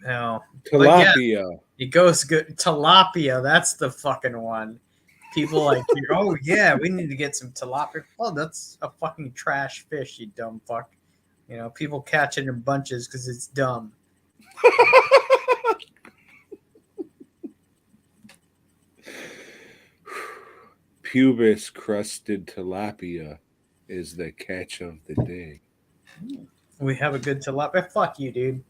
No. Tilapia. Yeah, it goes good. Tilapia, that's the fucking one. People like, oh yeah, we need to get some tilapia. Oh, that's a fucking trash fish, you dumb fuck. You know, people catch it in bunches because it's dumb. Pubis crusted tilapia is the catch of the day. We have a good tilapia. Fuck you, dude.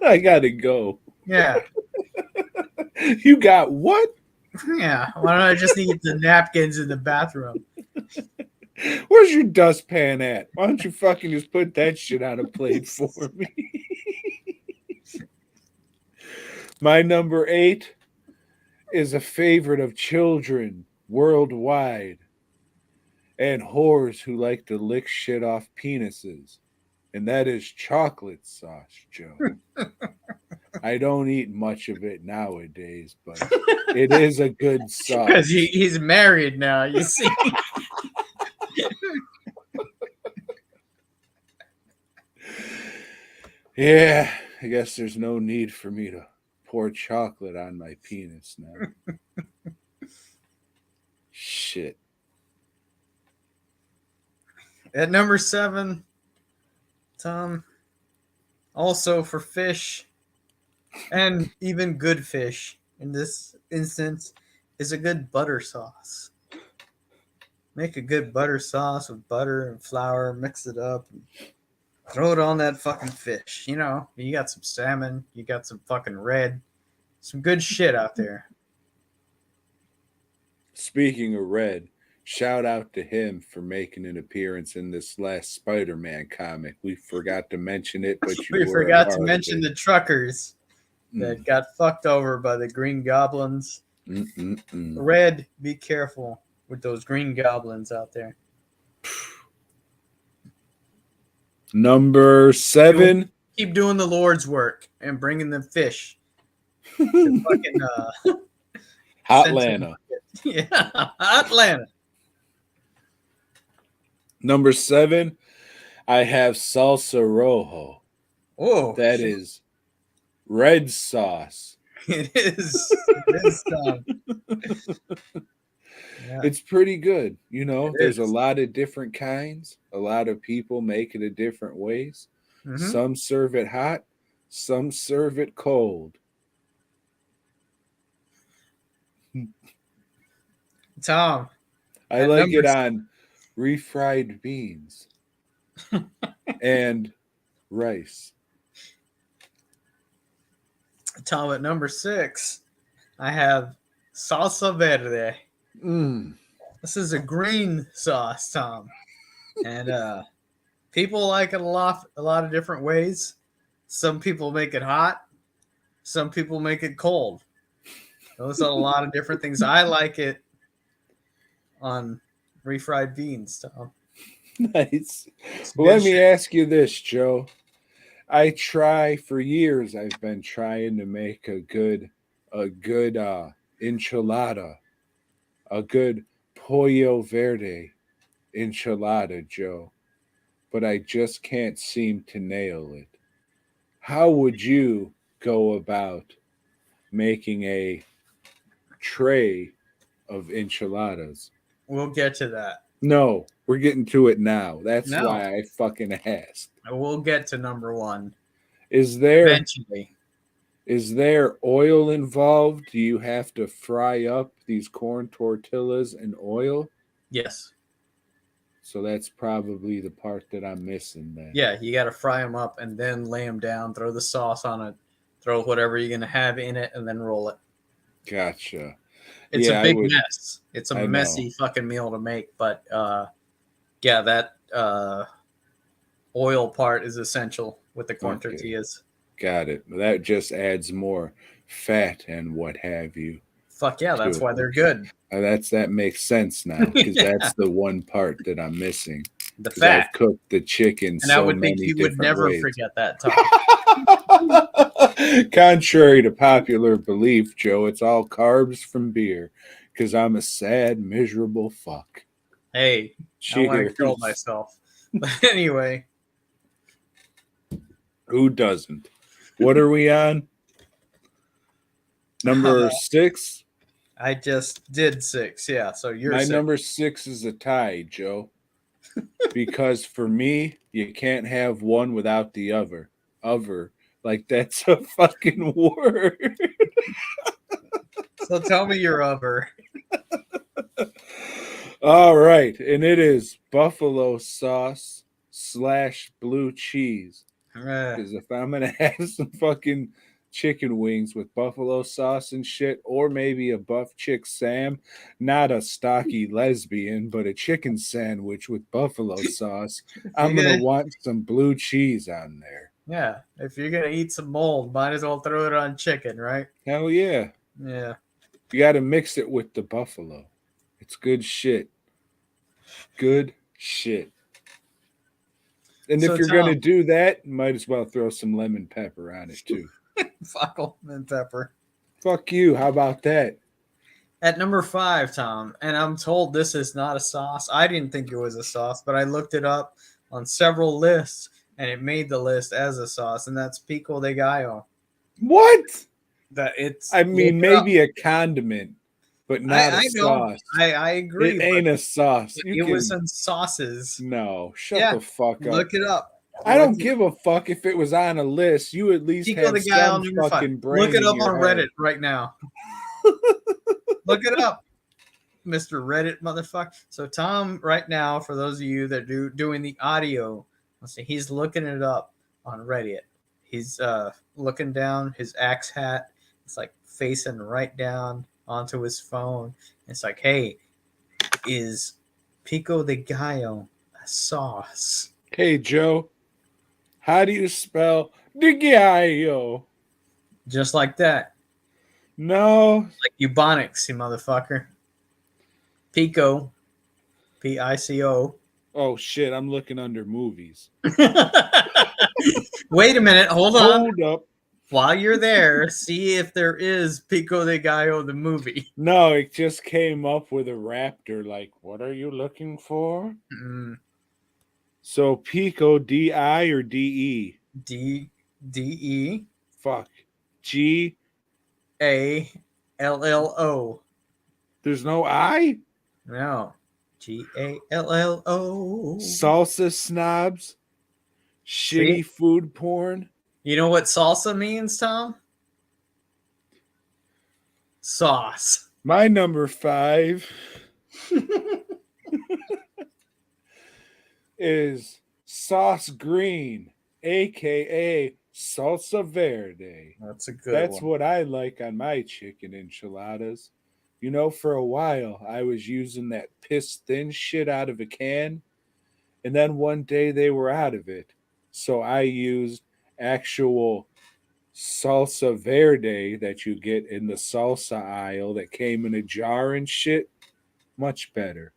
I gotta go. Yeah. You got what? Yeah. Why don't I just need the napkins in the bathroom? Where's your dustpan at? Why don't you fucking just put that shit on a plate for me? My number 8 is a favorite of children worldwide and whores who like to lick shit off penises. And that is chocolate sauce, Joe. I don't eat much of it nowadays, but it is a good sauce. Because he's married now, you see. Yeah, I guess there's no need for me to pour chocolate on my penis now. Shit. At number 7, Tom, also for fish, and even good fish in this instance, is a good butter sauce. Make a good butter sauce with butter and flour, mix it up, and throw it on that fucking fish. You know, you got some salmon, you got some fucking red, some good shit out there. Speaking of Red, shout out to him for making an appearance in this last Spider-Man comic. We forgot to mention it, but We forgot to mention the truckers that got fucked over by the Green Goblins. Red, be careful with those Green Goblins out there. Number 7. Keep doing the Lord's work and bringing the fish to fucking Hotlanta. Yeah, Atlanta. Number 7, I have salsa rojo. Oh, that is red sauce. It is. It is Yeah. It's pretty good. You know, there's a is. lot of different kinds. A lot of people make it in different ways. Mm-hmm. Some serve it hot, some serve it cold. Tom, I like it on refried beans and rice. Tom, at number 6, I have salsa verde. This is a green sauce, Tom, and people like it a lot of different ways. Some people make it hot, some people make it cold. Those are a lot of different things. I like it on refried beans, Tom. Nice. It's Well, good let me shit. ask you this, Joe. I try for years. I've been trying to make a good enchilada, a good pollo verde enchilada, Joe. But I just can't seem to nail it. How would you go about making a tray of enchiladas? We'll get to that. No, we're getting to it now. That's No, why I fucking asked. we'll get to number one Is there eventually. is there oil involved? Do you have to fry up these corn tortillas in oil? Yes. So that's probably the part that I'm missing then. Yeah, you got to fry them up and then lay them down, throw the sauce on it, throw whatever you're going to have in it, and then roll it. Gotcha. It's a Yeah, I big would. mess. It's a I know. messy fucking meal to make, but yeah, that oil part is essential with the corn Okay. tortillas. Got it. That just adds more fat and what have you Fuck yeah, to that's it. why they're good. That makes sense now because Yeah, that's the one part that I'm missing the because I've fat. cooked the chicken And I so would think many you would different never ways. forget that, Tom. Contrary to popular belief, Joe, it's all carbs from beer because I'm a sad, miserable fuck. Hey, I want to kill Cheers. myself. But anyway, Who doesn't? What are we on? Number 6? I just did 6. Yeah, so you're My 6. number 6 is a tie, Joe. Because for me, you can't have one without the other. Other. Like that's a fucking word. So tell me your other. All right. And it is buffalo sauce / blue cheese. Because if I'm going to have some fucking chicken wings with buffalo sauce and shit, or maybe a buff chick Sam, not a stocky lesbian, but a chicken sandwich with buffalo sauce, I'm going to want some blue cheese on there. Yeah, if you're gonna eat some mold, might as well throw it on chicken, right? Hell yeah. Yeah. You got to mix it with the buffalo. It's good shit. Good shit. And So if you're going to Tom, do that, might as well throw some lemon pepper on it too. fuck lemon pepper. Fuck you. How about that? At number 5, Tom, and I'm told this is not a sauce. I didn't think it was a sauce, but I looked it up on several lists, and it made the list as a sauce, and that's pico de gallo. What? That it's. I Look mean, it up. maybe a condiment, but not a I know. sauce. I agree, It but ain't a sauce. You it was can in sauces. no. Shut Yeah, the fuck up. look it up. I don't give a fuck if it was on a list. You at least Pico have de gallo some number 5. fucking brain Look it in up your on head. Reddit right now. Look it up, Mr. Reddit motherfucker. So Tom, right now, for those of you that doing the audio, let's see, he's looking it up on Reddit. He's looking down his axe hat. It's like facing right down onto his phone. It's like, hey, is pico de gallo a sauce? Hey Joe, how do you spell the gallo? Just like that. No. Like Ebonics, you motherfucker. Pico, Pico. Oh shit, I'm looking under movies. Wait a minute, hold on. Hold up. While you're there, see if there is Pico de Gallo the movie. No, it just came up with a raptor. Like, what are you looking for? So Pico, D-I or D-E? D-E. Fuck. G. A-L-L-O. There's no I? No. G-A-L-L-O. Salsa snobs. Shitty See? food porn. You know what salsa means, Tom? Sauce. My number 5 is sauce green, aka salsa verde. That's a good That's one. what I like on my chicken enchiladas. You know, for a while I was using that piss thin shit out of a can, and then one day they were out of it. So I used actual salsa verde that you get in the salsa aisle that came in a jar and shit. Much better.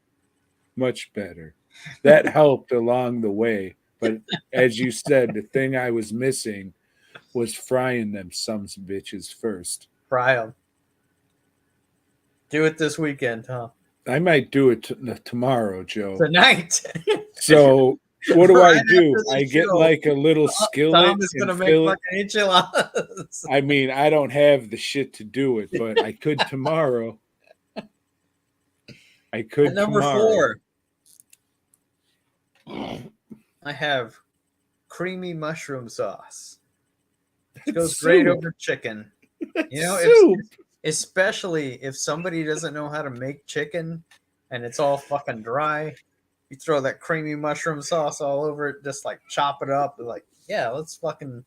Much better. That helped along the way. But as you said, the thing I was missing was frying them sums bitches first. Fry them. Do it this weekend, huh? I might do it tomorrow, Joe. Tonight. So what do Right I do? after the I get show. like a little skillet Tom is and gonna make fill it. fucking enchiladas. I mean, I don't have the shit to do it, but I could tomorrow. I could At number tomorrow. 4, I have creamy mushroom sauce. It goes great over chicken. You know, especially if somebody doesn't know how to make chicken and it's all fucking dry. You throw that creamy mushroom sauce all over it, just like chop it up. Like, yeah, let's fucking,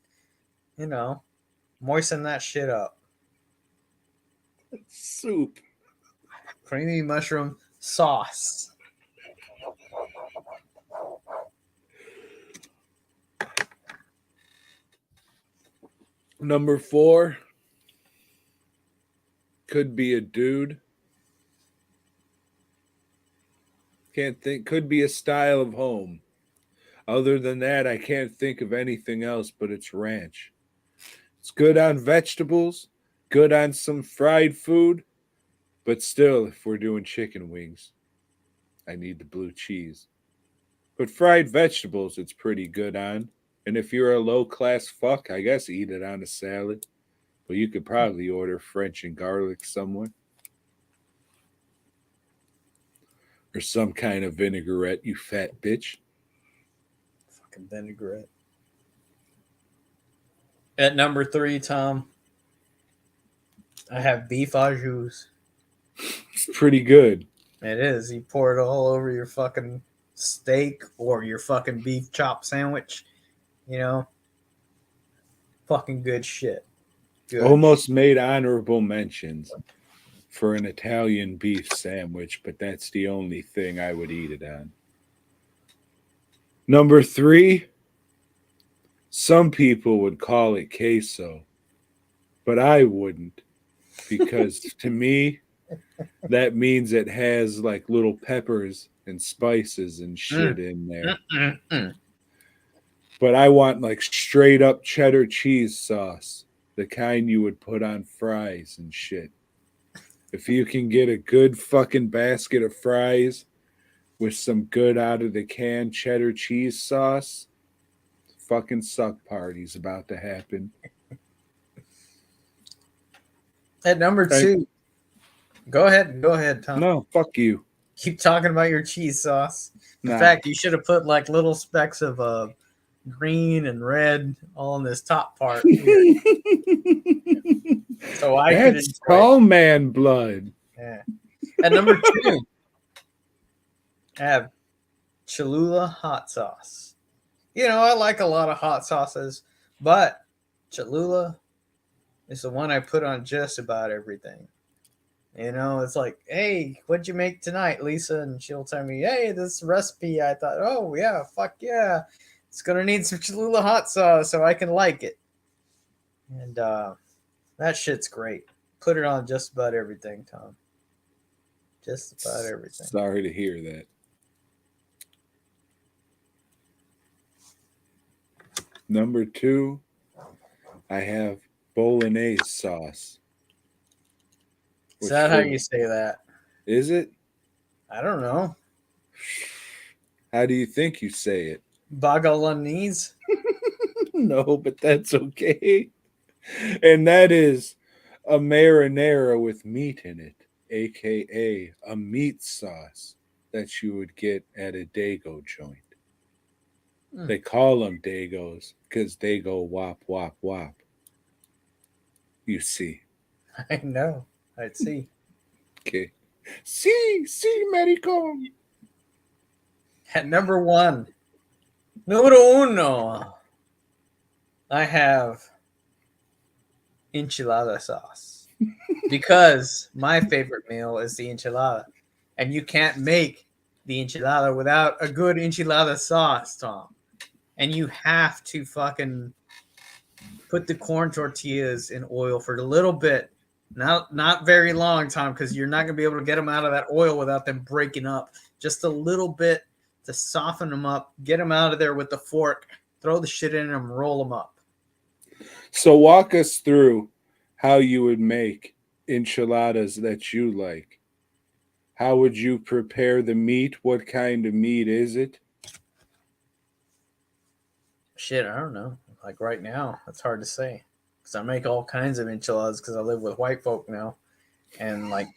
moisten that shit up. Soup. Creamy mushroom sauce. Number 4 could be a dude. Can't think. Could be a style of home. Other than that, I can't think of anything else, but it's ranch. It's good on vegetables, good on some fried food, but still, if we're doing chicken wings, I need the blue cheese. But fried vegetables, it's pretty good on. And if you're a low-class fuck, I guess eat it on a salad. But you could probably order French and garlic somewhere. Or some kind of vinaigrette, you fat bitch. Fucking vinaigrette. At number 3, Tom, I have beef au jus. It's pretty good. It is. You pour it all over your fucking steak or your fucking beef chop sandwich. Fucking good shit. Good. Almost made honorable mentions for an Italian beef sandwich, but that's the only thing I would eat it on. Number 3, some people would call it queso, but I wouldn't, because to me, that means it has like little peppers and spices and shit in there. But I want like straight up cheddar cheese sauce, the kind you would put on fries and shit. If you can get a good fucking basket of fries with some good out of the can cheddar cheese sauce, fucking suck party's about to happen. At number 2, go ahead, Tom. No, fuck you. Keep talking about your cheese sauce. In fact, you should have put like little specks of green and red all in this top part. So I could That's tall man blood. Yeah. At number 2, I have Cholula hot sauce. I like a lot of hot sauces, but Cholula is the one I put on just about everything. It's like, hey, what'd you make tonight, Lisa? And she'll tell me, hey, this recipe. I thought, oh, yeah, fuck yeah. It's going to need some Cholula hot sauce so I can like it. And that shit's great. Put it on just about everything, Tom. Just about everything. Sorry to hear that. Number 2, I have bolognese sauce. Is that how you say that? Is it? I don't know. How do you think you say it? Bolognese? No, but that's okay. And that is a marinara with meat in it, aka a meat sauce that you would get at a Dago joint. They call them Dagos because they go wop, wop, wop. You see. I know. I see. Okay. See, Medico. At number 1, numero uno, I have enchilada sauce. Because my favorite meal is the enchilada. And you can't make the enchilada without a good enchilada sauce, Tom. And you have to fucking put the corn tortillas in oil for a little bit. Not very long, Tom, because you're not going to be able to get them out of that oil without them breaking up. just a little bit to soften them up, get them out of there with the fork, throw the shit in them, roll them up. So walk us through how you would make enchiladas that you like. How would you prepare the meat? What kind of meat is it? Shit, I don't know. Like right now, it's hard to say because I make all kinds of enchiladas because I live with white folk now, and like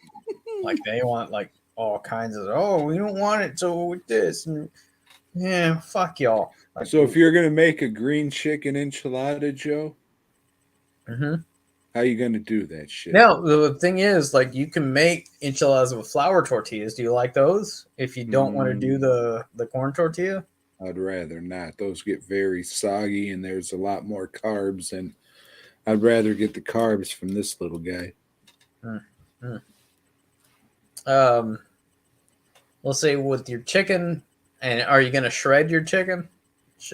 they want like all kinds of. Oh, we don't want it, so with this, and yeah, fuck y'all. Like, So if you're gonna make a green chicken enchilada, Joe, mm-hmm. how you gonna do that shit? Now the thing is, like, you can make enchiladas with flour tortillas. Do you like those? If you don't want to do the corn tortilla, I'd rather not. Those get very soggy, and there's a lot more carbs, and I'd rather get the carbs from this little guy. we'll say with your chicken. And are you gonna shred your chicken?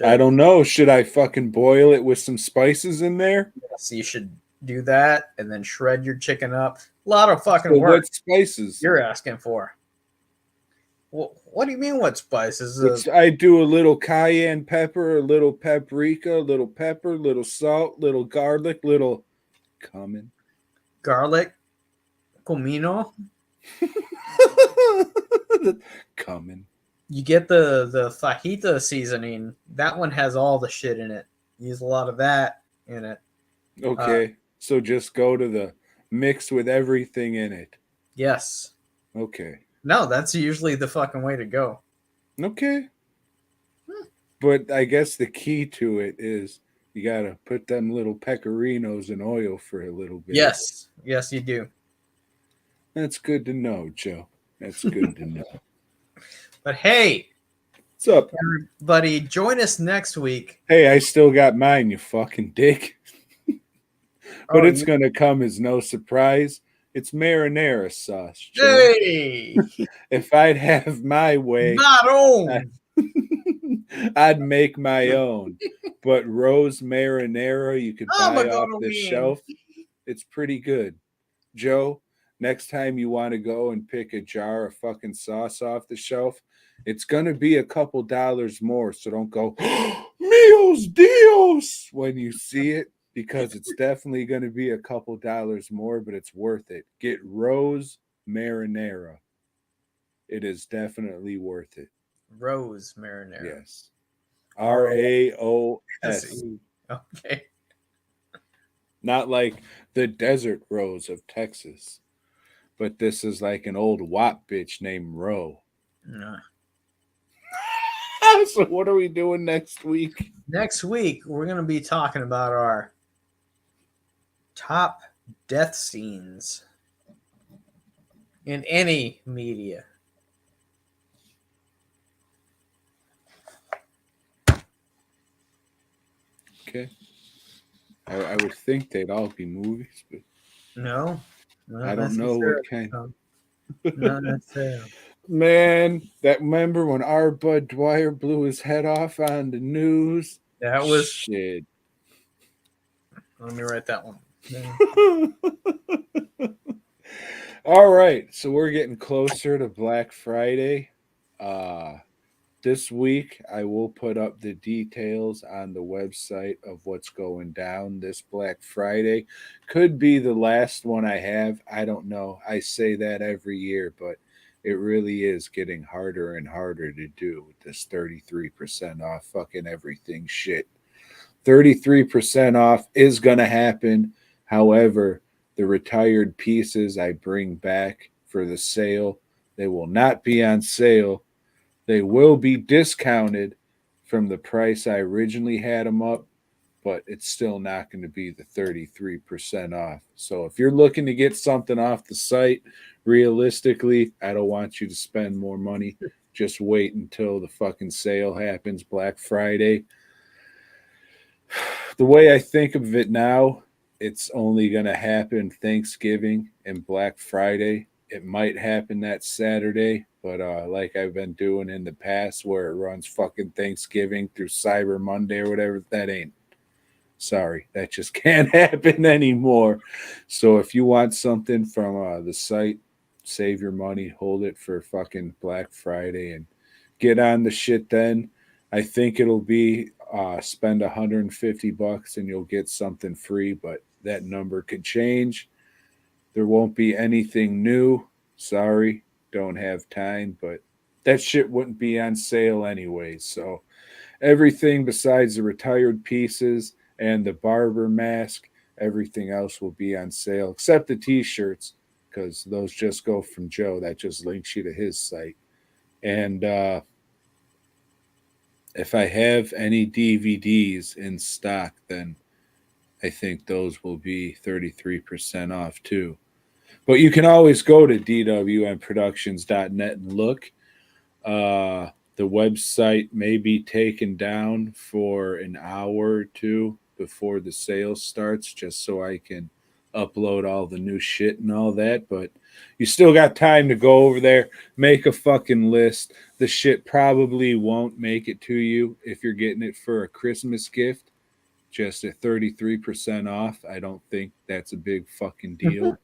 I don't know. Should I fucking boil it with some spices in there? Yes, you should do that, and then shred your chicken up. A lot of fucking So work. what spices? You're asking for. What do you mean? What spices? I do a little cayenne pepper, a little paprika, a little pepper, little salt, little garlic, little cumin. Garlic, comino. Cumin. You get the fajita seasoning. That one has all the shit in it. Use a lot of that in it. Okay, so just go to the mix with everything in it. Yes. Okay. No, that's usually the fucking way to go. Okay. But I guess the key to it is you gotta put them little pecorinos in oil for a little bit. Yes. Yes, you do. That's good to know, Joe. That's good to know. But hey, what's up, everybody? Join us next week. Hey, I still got mine, you fucking dick. But it's gonna come as no surprise. It's marinara sauce, Joe. Hey! If I'd have my way, not own. I'd make my own. But Rose marinara you could buy off the shelf. It's pretty good. Joe, next time you want to go and pick a jar of fucking sauce off the shelf, it's going to be a couple dollars more. So don't go, Mios Dios, when you see it, because it's definitely going to be a couple dollars more, but it's worth it. Get Rose marinara. It is definitely worth it. Rose marinara. Yes. RAOS. Okay. Not like the desert rose of Texas, but this is like an old WAP bitch named Ro. Nah. So what are we doing next week? Next week, we're going to be talking about our top death scenes in any media. Okay. I would think they'd all be movies, but no I don't know what kind. Not necessarily. Man, that remember when our Bud Dwyer blew his head off on the news? That was shit. Let me write that one. All right, so we're getting closer to Black Friday. This week, I will put up the details on the website of what's going down this Black Friday. Could be the last one I have. I don't know. I say that every year, but it really is getting harder and harder to do with this 33% off fucking everything shit. 33% off is going to happen. However, the retired pieces I bring back for the sale, they will not be on sale. They will be discounted from the price I originally had them up, but it's still not going to be the 33% off. So if you're looking to get something off the site, realistically, I don't want you to spend more money. Just wait until the fucking sale happens, Black Friday. The way I think of it now, it's only going to happen Thanksgiving and Black Friday. It might happen that Saturday, but like I've been doing in the past where it runs fucking Thanksgiving through Cyber Monday or whatever, that ain't. Sorry, that just can't happen anymore. So if you want something from the site, save your money, hold it for fucking Black Friday, and get on the shit then. I think it'll be spend $150 and you'll get something free, but that number could change. There won't be anything new. Sorry, don't have time, but that shit wouldn't be on sale anyway. So everything besides the retired pieces and the barber mask, everything else will be on sale except the t-shirts because those just go from Joe. That just links you to his site. And if I have any DVDs in stock, then I think those will be 33% off too. But you can always go to dwnproductions.net and look. The website may be taken down for an hour or two before the sale starts, just so I can upload all the new shit and all that. But you still got time to go over there, make a fucking list. The shit probably won't make it to you if you're getting it for a Christmas gift, just at 33% off. I don't think that's a big fucking deal.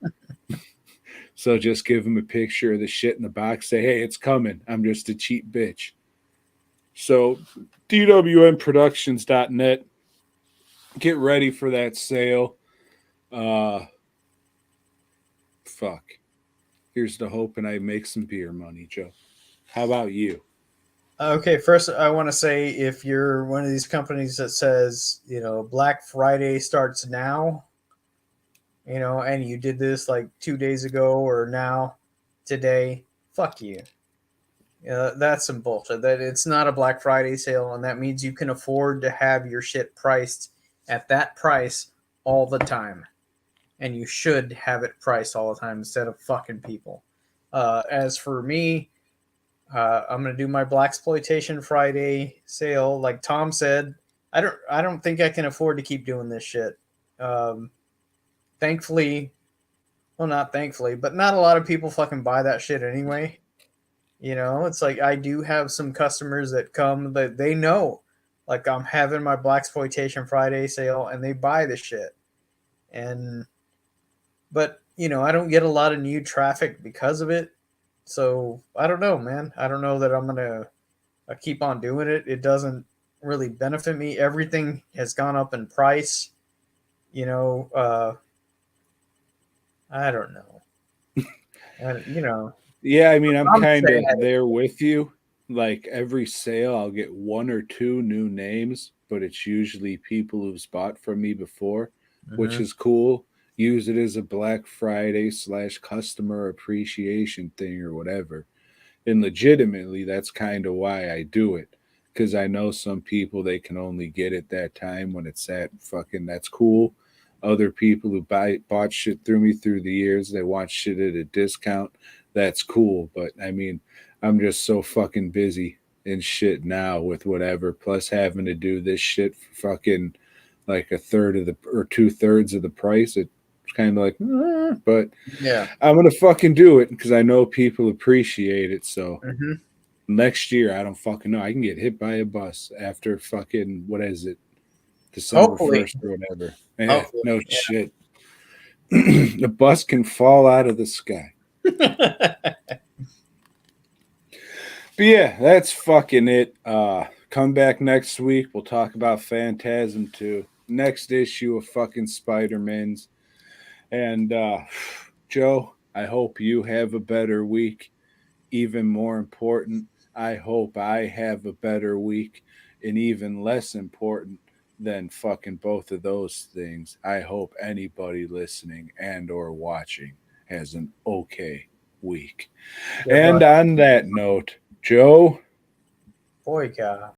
So just give them a picture of the shit in the box. Say, hey, it's coming. I'm just a cheap bitch. So dwnproductions.net. Get ready for that sale. Uh, fuck. Here's to hoping I make some beer money, Joe. How about you? Okay, first I want to say if you're one of these companies that says, Black Friday starts now, and you did this like 2 days ago or now, today, fuck you. That's some bullshit. That it's not a Black Friday sale, and that means you can afford to have your shit priced at that price all the time, and you should have it priced all the time instead of fucking people. As for me, I'm gonna do my Black Exploitation Friday sale. Like Tom said, I don't think I can afford to keep doing this shit. Um, thankfully, well, not thankfully, but not a lot of people fucking buy that shit anyway. It's like I do have some customers that come that they know, like I'm having my Black Exploitation Friday sale, and they buy the shit. And but I don't get a lot of new traffic because of it. So I don't know, man. I don't know that I'm gonna keep on doing it. It doesn't really benefit me. Everything has gone up in price. You know, uh, I don't know. Yeah, I mean, I'm I'm kind sad. of there with you. Like every sale, I'll get one or two new names, but it's usually people who've bought from me before, which Hmm. is cool. Use it as a Black Friday slash customer appreciation thing or whatever. And legitimately, that's kind of why I do it. Because I know some people, they can only get it that time when it's at fucking, that's cool. Other people who bought shit through me through the years, they want shit at a discount. That's cool. But I mean, I'm just so fucking busy and shit now with whatever, plus having to do this shit for fucking like a third of the or 2/3 of the price. It's kind of like, but Yeah. I'm gonna fucking do it because I know people appreciate it. So Hmm. next year, I don't fucking know. I can get hit by a bus after fucking what is it, December Hopefully. 1st or whatever. Yeah, Hopefully. no shit. The bus can fall out of the sky. Yeah. But yeah, that's fucking it. Come back next week. We'll talk about Phantasm 2. Next issue of fucking Spider-Man's. And Joe, I hope you have a better week. Even more important, I hope I have a better week. And even less important than fucking both of those things, I hope anybody listening and or watching has an okay week. Good And luck. on that note, Joe, BOYGOB.